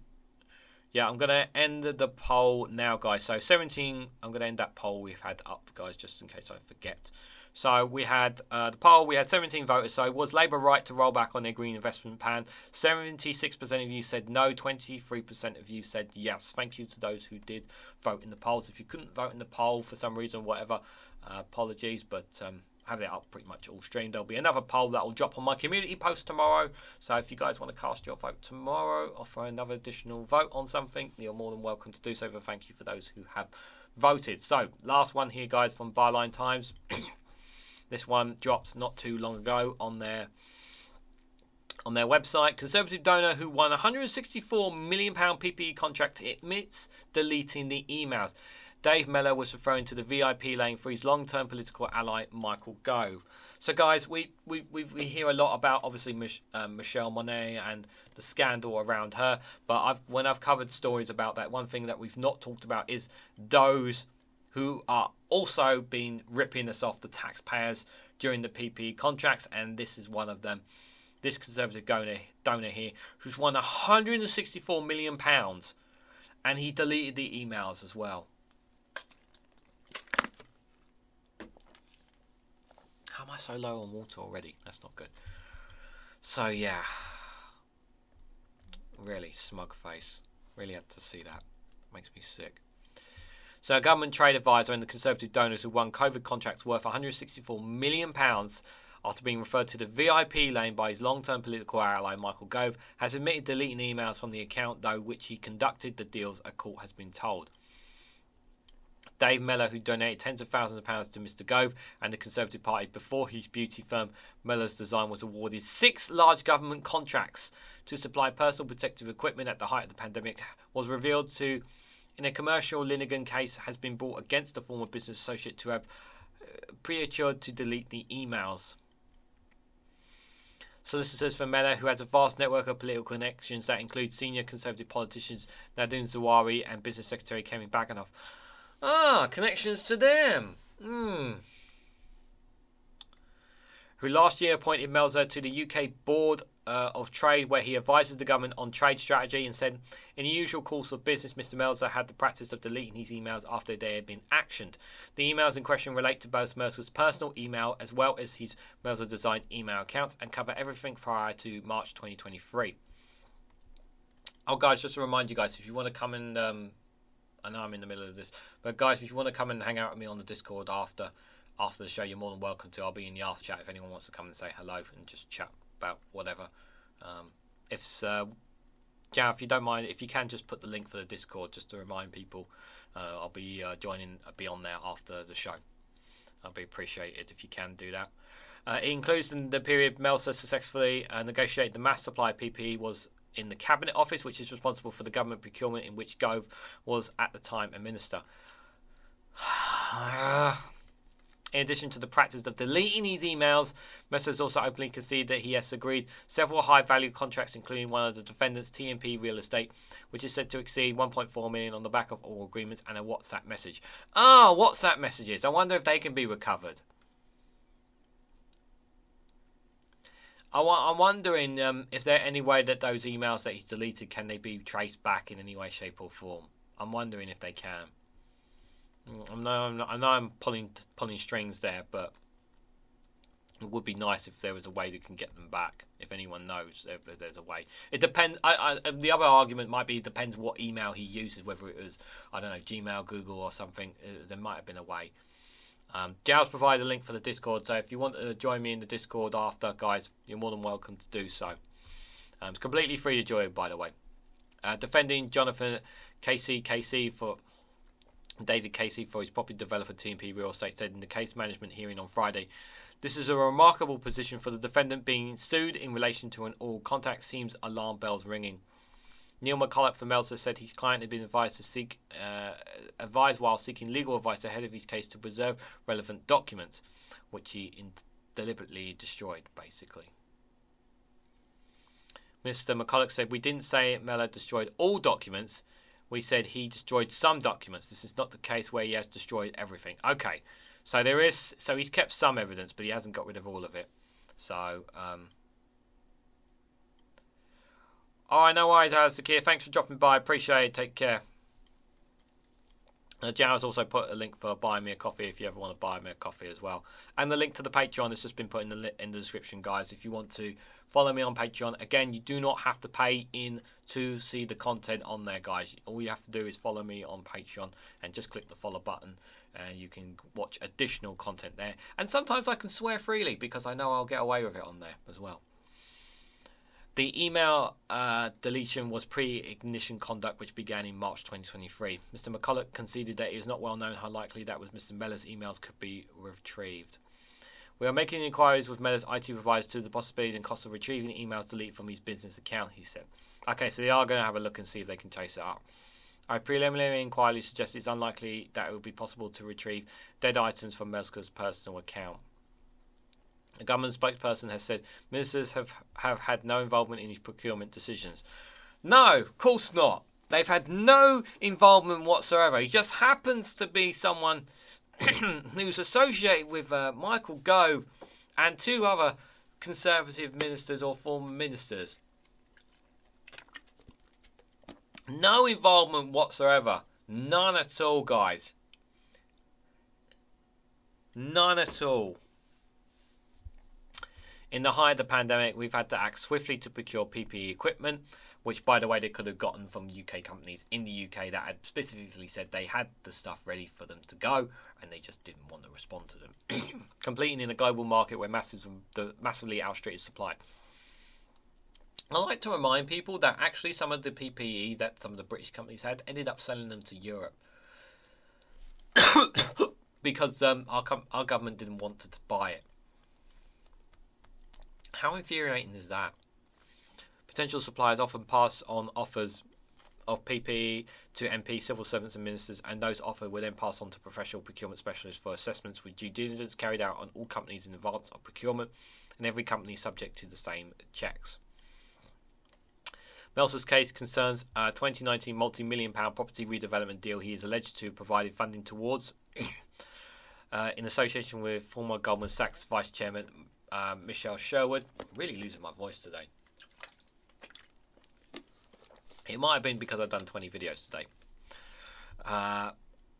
end the poll now, guys. So 17, I'm going to end that poll we've had up, guys, just in case I forget. So we had the poll, we had 17 voters. So was Labour right to roll back on their green investment plan? 76% of you said no, 23% of you said yes. Thank you to those who did vote in the polls. If you couldn't vote in the poll for some reason, whatever, apologies, but have it up pretty much all stream. There'll be another poll that will drop on my community post tomorrow. So if you guys want to cast your vote tomorrow or for another additional vote on something, you're more than welcome to do so. But thank you for those who have voted. So last one here, guys, from Byline Times. This one dropped not too long ago on their website. Conservative donor who won £164 million PPE contract admits deleting the emails. Dave Mellor was referring to the VIP lane for his long-term political ally Michael Gove. So, guys, we hear a lot about obviously Michelle Monet and the scandal around her. But when I've covered stories about that, one thing that we've not talked about is those who are also been ripping us off, the taxpayers, during the PPE contracts, and this is one of them. This Conservative donor here, who's won £164 million, and he deleted the emails as well. How am I so low on water already? That's not good. So yeah, really smug face. Really had to see that. Makes me sick. So a government trade advisor and the Conservative donors who won COVID contracts worth £164 million after being referred to the VIP lane by his long-term political ally Michael Gove has admitted deleting emails from the account, though which he conducted the deals, a court has been told. Dave Mellor, who donated tens of thousands of pounds to Mr Gove and the Conservative Party before his beauty firm Mellor's Design was awarded 6 large government contracts to supply personal protective equipment at the height of the pandemic, was revealed to in a commercial Linnegan case has been brought against a former business associate to have pre-assured to delete the emails. Solicitors for Mellor, who has a vast network of political connections that include senior Conservative politicians Nadine Zawari and Business Secretary Kemi Baganoff. Connections to them. Who last year appointed Melzer to the UK Board of Trade, where he advises the government on trade strategy, and said, in the usual course of business, Mr Melzer had the practice of deleting his emails after they had been actioned. The emails in question relate to both Melzer's personal email as well as his Melzer designed email accounts and cover everything prior to March 2023. Oh, guys, just to remind you guys, if you want to come and I know I'm in the middle of this, but guys, if you want to come and hang out with me on the Discord after the show, you're more than welcome to. I'll be in the after chat if anyone wants to come and say hello and just chat about whatever. If you don't mind, if you can just put the link for the Discord just to remind people, I'll be be on there after the show. I'll be appreciated if you can do that. It includes in the period Melzer successfully negotiated the mass supply of PPE was in the Cabinet Office, which is responsible for the government procurement in which Gove was at the time a minister. In addition to the practice of deleting these emails, Melzer has also openly conceded that he has agreed several high-value contracts, including one of the defendants, TMP Real Estate, which is said to exceed 1.4 million on the back of all agreements and a WhatsApp message. WhatsApp messages. I wonder if they can be recovered. I'm wondering, is there any way that those emails that he's deleted, can they be traced back in any way, shape or form? I'm wondering if they can. I know I'm pulling strings there, but it would be nice if there was a way that can get them back. If anyone knows if there's a way. It depends. The other argument might be, it depends what email he uses, whether it was, I don't know, Gmail, Google or something. There might have been a way. Giles provided a link for the Discord, so if you want to join me in the Discord after, guys, you're more than welcome to do so. It's completely free to join, by the way. Defending Jonathan Casey for David Casey for his property developer TMP Real Estate said in the case management hearing on Friday, "This is a remarkable position for the defendant. Being sued in relation to an all contact seems alarm bells ringing." Neil McCulloch from Melser said his client had been advised while seeking legal advice ahead of his case to preserve relevant documents, which he deliberately destroyed, basically. Mr. McCulloch said, "We didn't say Mellor destroyed all documents. We said he destroyed some documents. This is not the case where he has destroyed everything." Okay, so he's kept some evidence, but he hasn't got rid of all of it. So, alright, no worries, Alistair. Thanks for dropping by. Appreciate it. Take care. Jar's also put a link for buying me a coffee if you ever want to buy me a coffee as well. And the link to the Patreon has just been put in the description, guys. If you want to follow me on Patreon, again, you do not have to pay in to see the content on there, guys. All you have to do is follow me on Patreon and just click the follow button, and you can watch additional content there. And sometimes I can swear freely because I know I'll get away with it on there as well. The email deletion was pre-ignition conduct, which began in March 2023. Mr. McCulloch conceded that it is not well known how likely that was Mr. Mellor's emails could be retrieved. "We are making inquiries with Mellor's IT providers to the possibility and cost of retrieving emails deleted from his business account," he said. Okay, so they are going to have a look and see if they can chase it up. "Our preliminary inquiry suggests it's unlikely that it would be possible to retrieve dead items from Mellor's personal account." A government spokesperson has said ministers have had no involvement in his procurement decisions. No, of course not. They've had no involvement whatsoever. He just happens to be someone who's associated with Michael Gove and two other Conservative ministers or former ministers. No involvement whatsoever. None at all, guys. None at all. In the height of the pandemic, we've had to act swiftly to procure PPE equipment, which, by the way, they could have gotten from UK companies in the UK that had specifically said they had the stuff ready for them to go, and they just didn't want to respond to them. Completing in a global market where massively outstripped supply. I like to remind people that actually some of the PPE that some of the British companies had ended up selling them to Europe. Because our government didn't want to buy it. How infuriating is that? Potential suppliers often pass on offers of PPE to MP, civil servants and ministers, and those offered will then pass on to professional procurement specialists for assessments with due diligence carried out on all companies in advance of procurement, and every company is subject to the same checks. Melser's case concerns a 2019 multi-million pound property redevelopment deal he is alleged to have provided funding towards in association with former Goldman Sachs Vice Chairman Michelle Sherwood. Really losing my voice today. It might have been because I've done 20 videos today.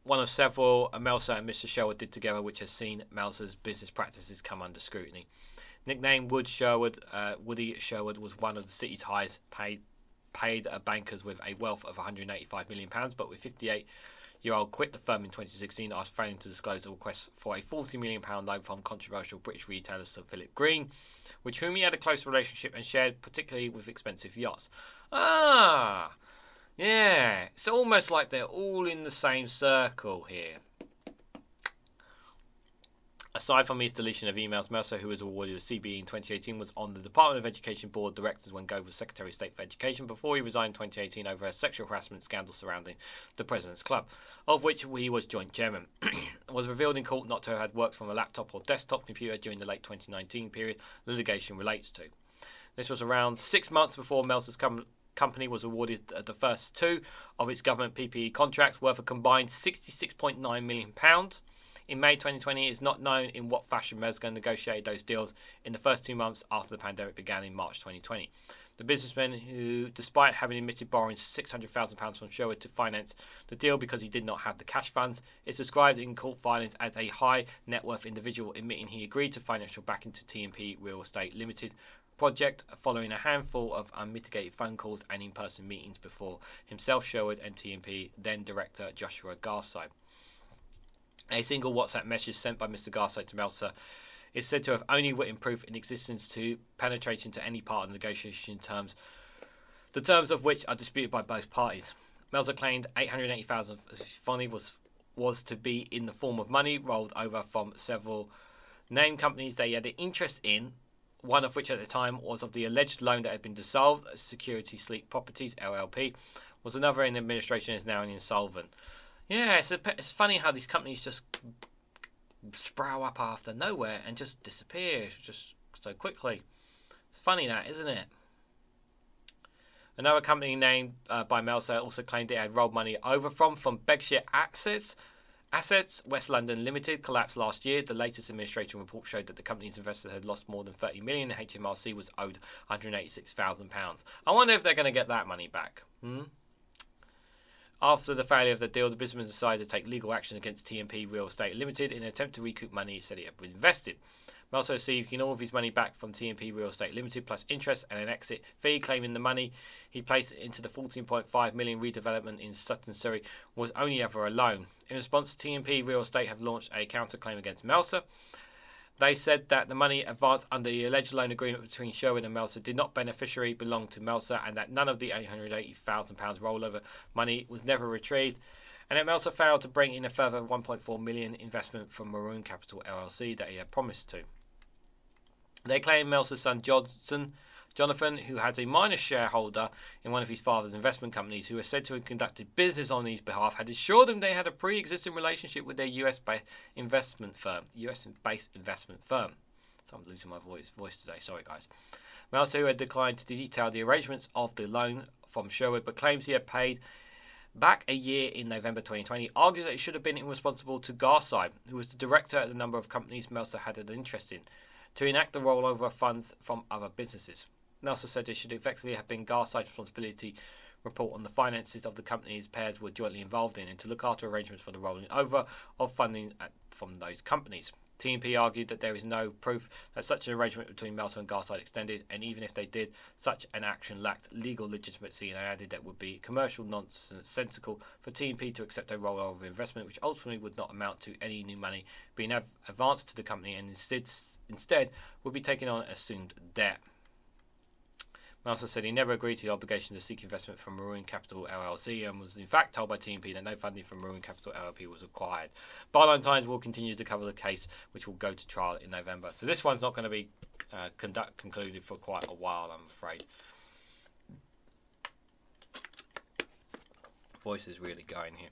One of several Melser and Mr. Sherwood did together, which has seen Melser's business practices come under scrutiny. Nicknamed Woody Sherwood was one of the city's highest paid bankers with a wealth of £185 million, but with 58-year-old quit the firm in 2016 after failing to disclose a request for a £40 million loan from controversial British retailer Sir Philip Green, with whom he had a close relationship and shared particularly with expensive yachts. Ah, yeah, it's almost like they're all in the same circle here. Aside from his deletion of emails, Melser, who was awarded a CBE in 2018, was on the Department of Education Board of Directors when Gove was Secretary of State for Education before he resigned in 2018 over a sexual harassment scandal surrounding the President's Club, of which he was joint chairman. Was revealed in court not to have had worked from a laptop or desktop computer during the late 2019 period litigation relates to. This was around 6 months before Melser's company was awarded the first two of its government PPE contracts worth a combined £66.9 million. In May 2020, it's not known in what fashion Mezger negotiated those deals in the first 2 months after the pandemic began in March 2020. The businessman, who, despite having admitted borrowing £600,000 from Sherwood to finance the deal because he did not have the cash funds, is described in court filings as a high net worth individual, admitting he agreed to financial backing to TMP Real Estate Limited project following a handful of unmitigated phone calls and in-person meetings before himself, Sherwood, and TMP then director Joshua Garside. A single WhatsApp message sent by Mr. Garside to Meltzer is said to have only written proof in existence to penetrate into any part of the negotiation terms, the terms of which are disputed by both parties. Meltzer claimed $880,000 funding was to be in the form of money rolled over from several named companies that he had an interest in, one of which at the time was of the alleged loan that had been dissolved. Security Sleep Properties LLP was another in administration and is now insolvent. Yeah, it's funny how these companies just sprout up after nowhere and just disappear just so quickly. It's funny that, isn't it? Another company named by Meltzer also claimed it had rolled money over from Berkshire Assets, West London Limited, collapsed last year. The latest administration report showed that the company's investors had lost more than $30 million and HMRC was owed £186,000. I wonder if they're going to get that money back. After the failure of the deal, the businessman decided to take legal action against TMP Real Estate Limited in an attempt to recoup money he said he had invested. Meltzer received all of his money back from TMP Real Estate Limited plus interest and an exit fee, claiming the money he placed into the £14.5 million redevelopment in Sutton, Surrey was only ever a loan. In response, TMP Real Estate have launched a counterclaim against Meltzer. They said that the money advanced under the alleged loan agreement between Sherwood and Meltzer did not beneficially belong to Meltzer, and that none of the £880,000 rollover money was never retrieved, and that Meltzer failed to bring in a further £1.4 million investment from Maroon Capital LLC that he had promised to. They claim Meltzer's son Jonathan, who has a minor shareholder in one of his father's investment companies, who is said to have conducted business on his behalf, had assured him they had a pre-existing relationship with their US-based investment firm. So I'm losing my voice today. Sorry, guys. Meltzer, who had declined to detail the arrangements of the loan from Sherwood, but claims he had paid back a year in November 2020, argues that it should have been responsible to Garside, who was the director at the number of companies Meltzer had an interest in, to enact the rollover of funds from other businesses. Meltzer said it should effectively have been Garside's responsibility to report on the finances of the companies pairs were jointly involved in and to look after arrangements for the rolling over of funding from those companies. TMP argued that there is no proof that such an arrangement between Meltzer and Garside extended, and even if they did, such an action lacked legal legitimacy, and added that it would be commercial nonsensical for TMP to accept a rollover of investment which ultimately would not amount to any new money being advanced to the company and instead would be taken on assumed debt. Meltzer said he never agreed to the obligation to seek investment from Maroon Capital LLC and was in fact told by TMP that no funding from Maroon Capital LLP was required. Byline Times will continue to cover the case, which will go to trial in November. So this one's not going to be concluded for quite a while, I'm afraid. Voice is really going here.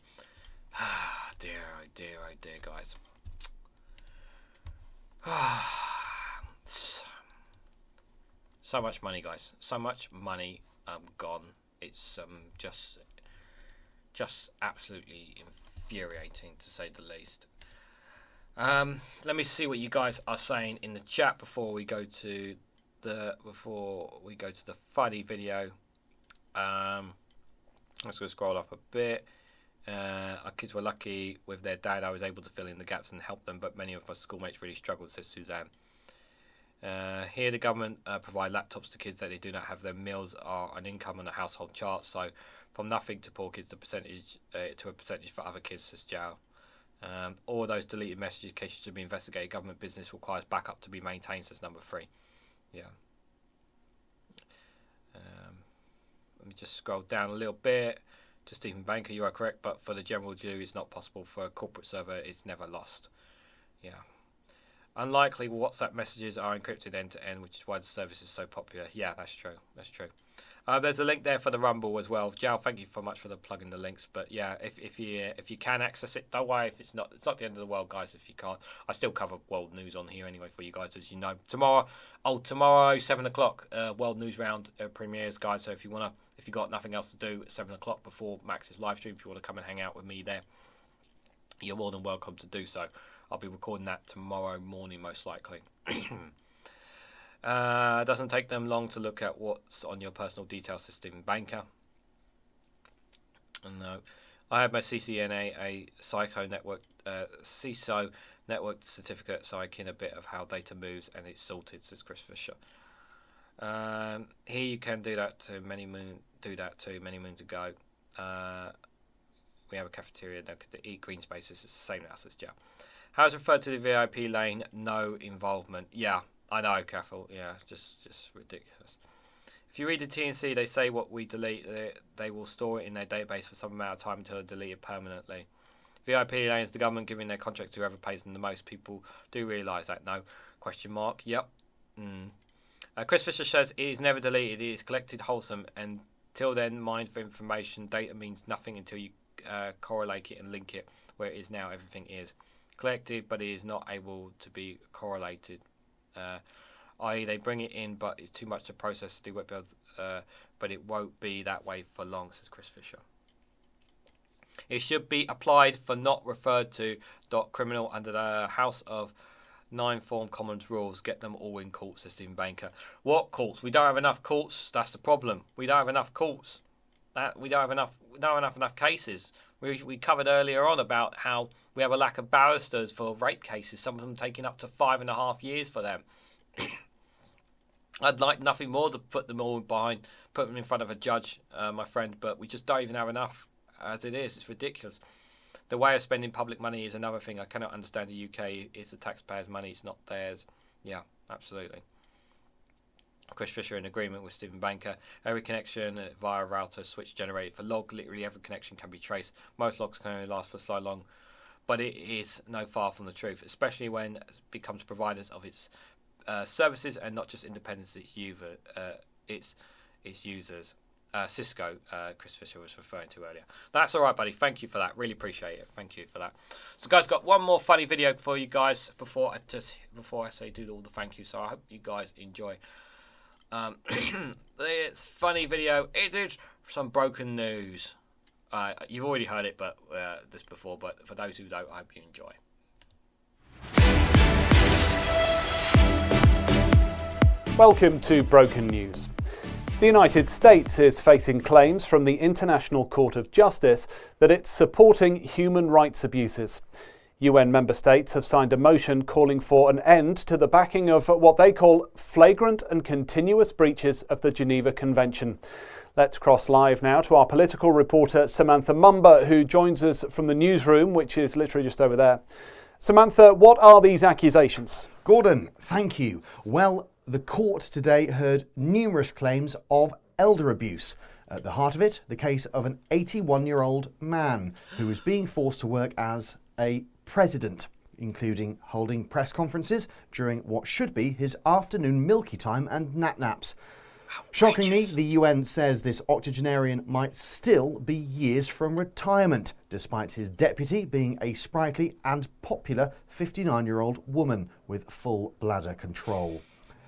Ah, dear, oh dear, oh dear, guys. So much money, guys. So much money gone. It's just absolutely infuriating, to say the least. Let me see what you guys are saying in the chat before we go to the funny video. Let's go scroll up a bit. Our kids were lucky with their dad. I was able to fill in the gaps and help them, but many of my schoolmates really struggled, says Suzanne. Here the government provide laptops to kids that they do not have. Their meals are an income on a household chart, so from nothing to poor kids, the percentage to a percentage for other kids, says Jow. All those deleted messages cases to be investigated. Government business requires backup to be maintained, says number 3. Yeah. Let me just scroll down a little bit. To Stephen Banker, you are correct, but for the general Jew, it's not possible. For a corporate server, it's never lost. Yeah. Unlikely WhatsApp messages are encrypted end to end, which is why the service is so popular. Yeah, that's true. That's true. There's a link there for the Rumble as well. Jal, thank you so much for the plugging the links. But yeah, if you can access it, don't worry. If it's not the end of the world, guys. If you can't, I still cover world news on here anyway for you guys, as you know. Tomorrow 7:00, world news round premieres, guys. So if you got nothing else to do at 7:00 before Max's live stream, if you want to come and hang out with me there, you're more than welcome to do so. I'll be recording that tomorrow morning, most likely. Doesn't take them long to look at what's on your personal details system banker. No, I have my CCNA, a CISO network certificate, so I can a bit of how data moves and it's sorted, says Chris Fisher. Here you can do that too. Many moons ago. We have a cafeteria that could eat green spaces. It's the same now, says Joe. How is referred to the VIP lane? No involvement. Yeah, I know, Cathal. Yeah, just ridiculous. If you read the TNC, they say what we delete, they will store it in their database for some amount of time until they delete it permanently. VIP lanes, the government giving their contracts to whoever pays them the most. People do realise that. No? Question mark. Yep. Chris Fisher says it is never deleted. It is collected wholesome. Until then, mined for information. Data means nothing until you correlate it and link it. Where it is now, everything is collected, but it is not able to be correlated. I.e. they bring it in, but it's too much to process to do web build, but it won't be that way for long, says Chris Fisher. It should be applied for not referred to .criminal under the House of 9 Form Commons rules. Get them all in court, says Stephen Banker. What courts? We don't have enough courts. That's the problem. We don't have enough courts. We don't have enough cases. We covered earlier on about how we have a lack of barristers for rape cases. Some of them taking up to 5.5 years for them. I'd like nothing more to put them all put them in front of a judge, my friend, but we just don't even have enough as it is. It's ridiculous. The way of spending public money is another thing I cannot understand. The UK is the taxpayers' money, it's not theirs. Yeah, absolutely. Chris Fisher in agreement with Stephen Banker. Every connection via a router switch generated for log. Literally every connection can be traced. Most logs can only last for so long, but it is no far from the truth, especially when it becomes providers of its services and not just independents. Its users. Cisco, Chris Fisher was referring to earlier. That's all right, buddy. Thank you for that. Really appreciate it. Thank you for that. So, guys, got one more funny video for you guys before I say do all the thank you. So I hope you guys enjoy. It's funny video. It is some broken news. You've already heard it, but this before. But for those who don't, I hope you enjoy. Welcome to Broken News. The United States is facing claims from the International Court of Justice that it's supporting human rights abuses. UN member states have signed a motion calling for an end to the backing of what they call flagrant and continuous breaches of the Geneva Convention. Let's cross live now to our political reporter Samantha Mumba, who joins us from the newsroom, which is literally just over there. Samantha, what are these accusations? Gordon, thank you. Well, the court today heard numerous claims of elder abuse. At the heart of it, the case of an 81-year-old man who was being forced to work as a president, including holding press conferences during what should be his afternoon milky time and naps. Shockingly, the UN says this octogenarian might still be years from retirement, despite his deputy being a sprightly and popular 59-year-old woman with full bladder control.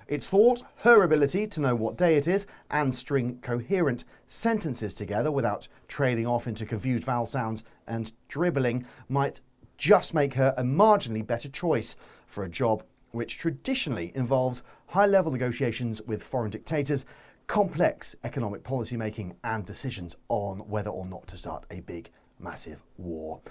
It's thought her ability to know what day it is and string coherent sentences together without trailing off into confused vowel sounds and dribbling might just make her a marginally better choice for a job which traditionally involves high-level negotiations with foreign dictators, complex economic policy making and decisions on whether or not to start a big, massive war.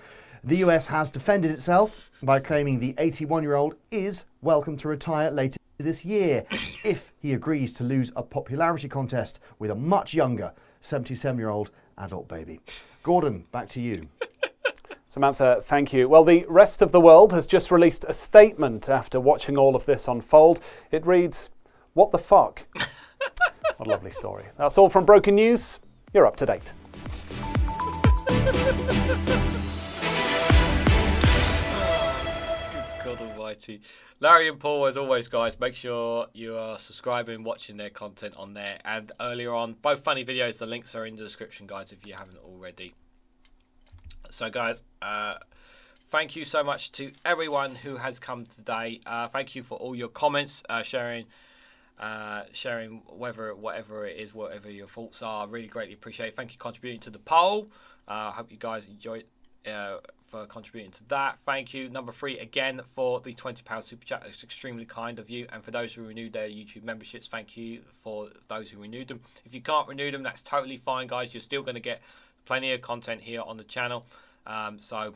The US has defended itself by claiming the 81-year-old is welcome to retire later this year if he agrees to lose a popularity contest with a much younger 77-year-old adult baby. Gordon, back to you. Samantha, thank you. Well, the rest of the world has just released a statement after watching all of this unfold. It reads, "What the fuck?" What a lovely story. That's all from Broken News. You're up to date. God almighty. Larry and Paul, as always, guys, make sure you are subscribing, watching their content on there. And earlier on, both funny videos, the links are in the description, guys, if you haven't already. So, guys, thank you so much to everyone who has come today. Thank you for all your comments, sharing whatever it is, whatever your thoughts are. I really greatly appreciate it. Thank you for contributing to the poll. I hope you guys for contributing to that. Thank you. Number 3 again for the £20 super chat. It's extremely kind of you. And for those who renewed their YouTube memberships, thank you for those who renewed them. If you can't renew them, that's totally fine, guys. You're still going to get plenty of content here on the channel. So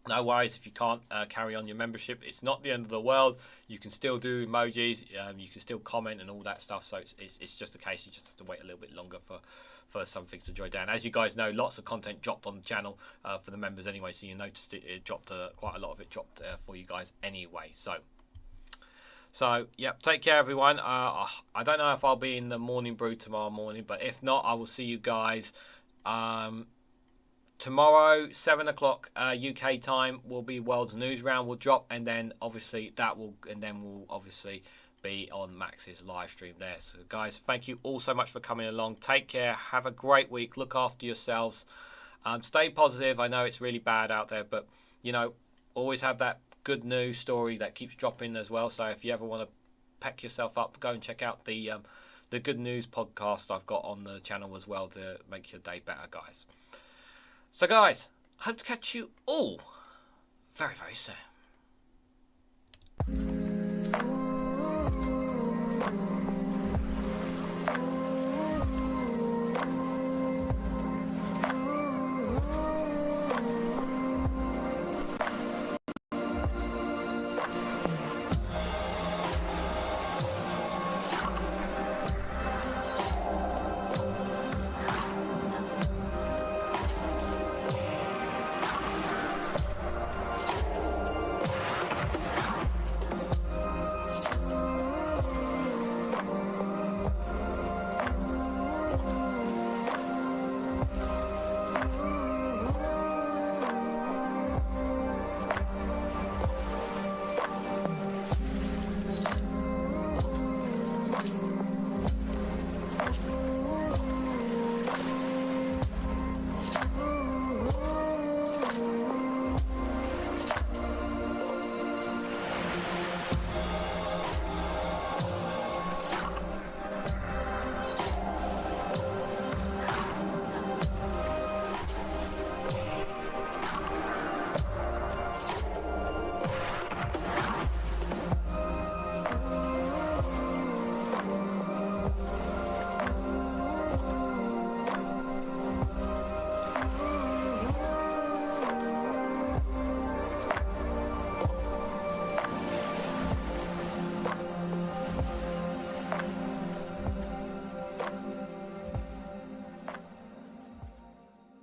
no worries if you can't carry on your membership. It's not the end of the world. You can still do emojis. You can still comment and all that stuff. So it's just a case you just have to wait a little bit longer for some things to join down. As you guys know, lots of content dropped on the channel for the members anyway. So you noticed it dropped quite a lot of it dropped for you guys anyway. So yeah, take care everyone. I don't know if I'll be in the morning brew tomorrow morning, but if not, I will see you guys tomorrow, 7 o'clock UK time, will be World's News Round will drop, and then obviously we'll obviously be on Max's live stream there. So guys, thank you all so much for coming along. Take care, have a great week, look after yourselves, stay positive. I know it's really bad out there, but you know, always have that good news story that keeps dropping as well. So if you ever want to peck yourself up, go and check out the good news podcast I've got on the channel as well to make your day better, guys. So guys, I hope to catch you all very, very soon.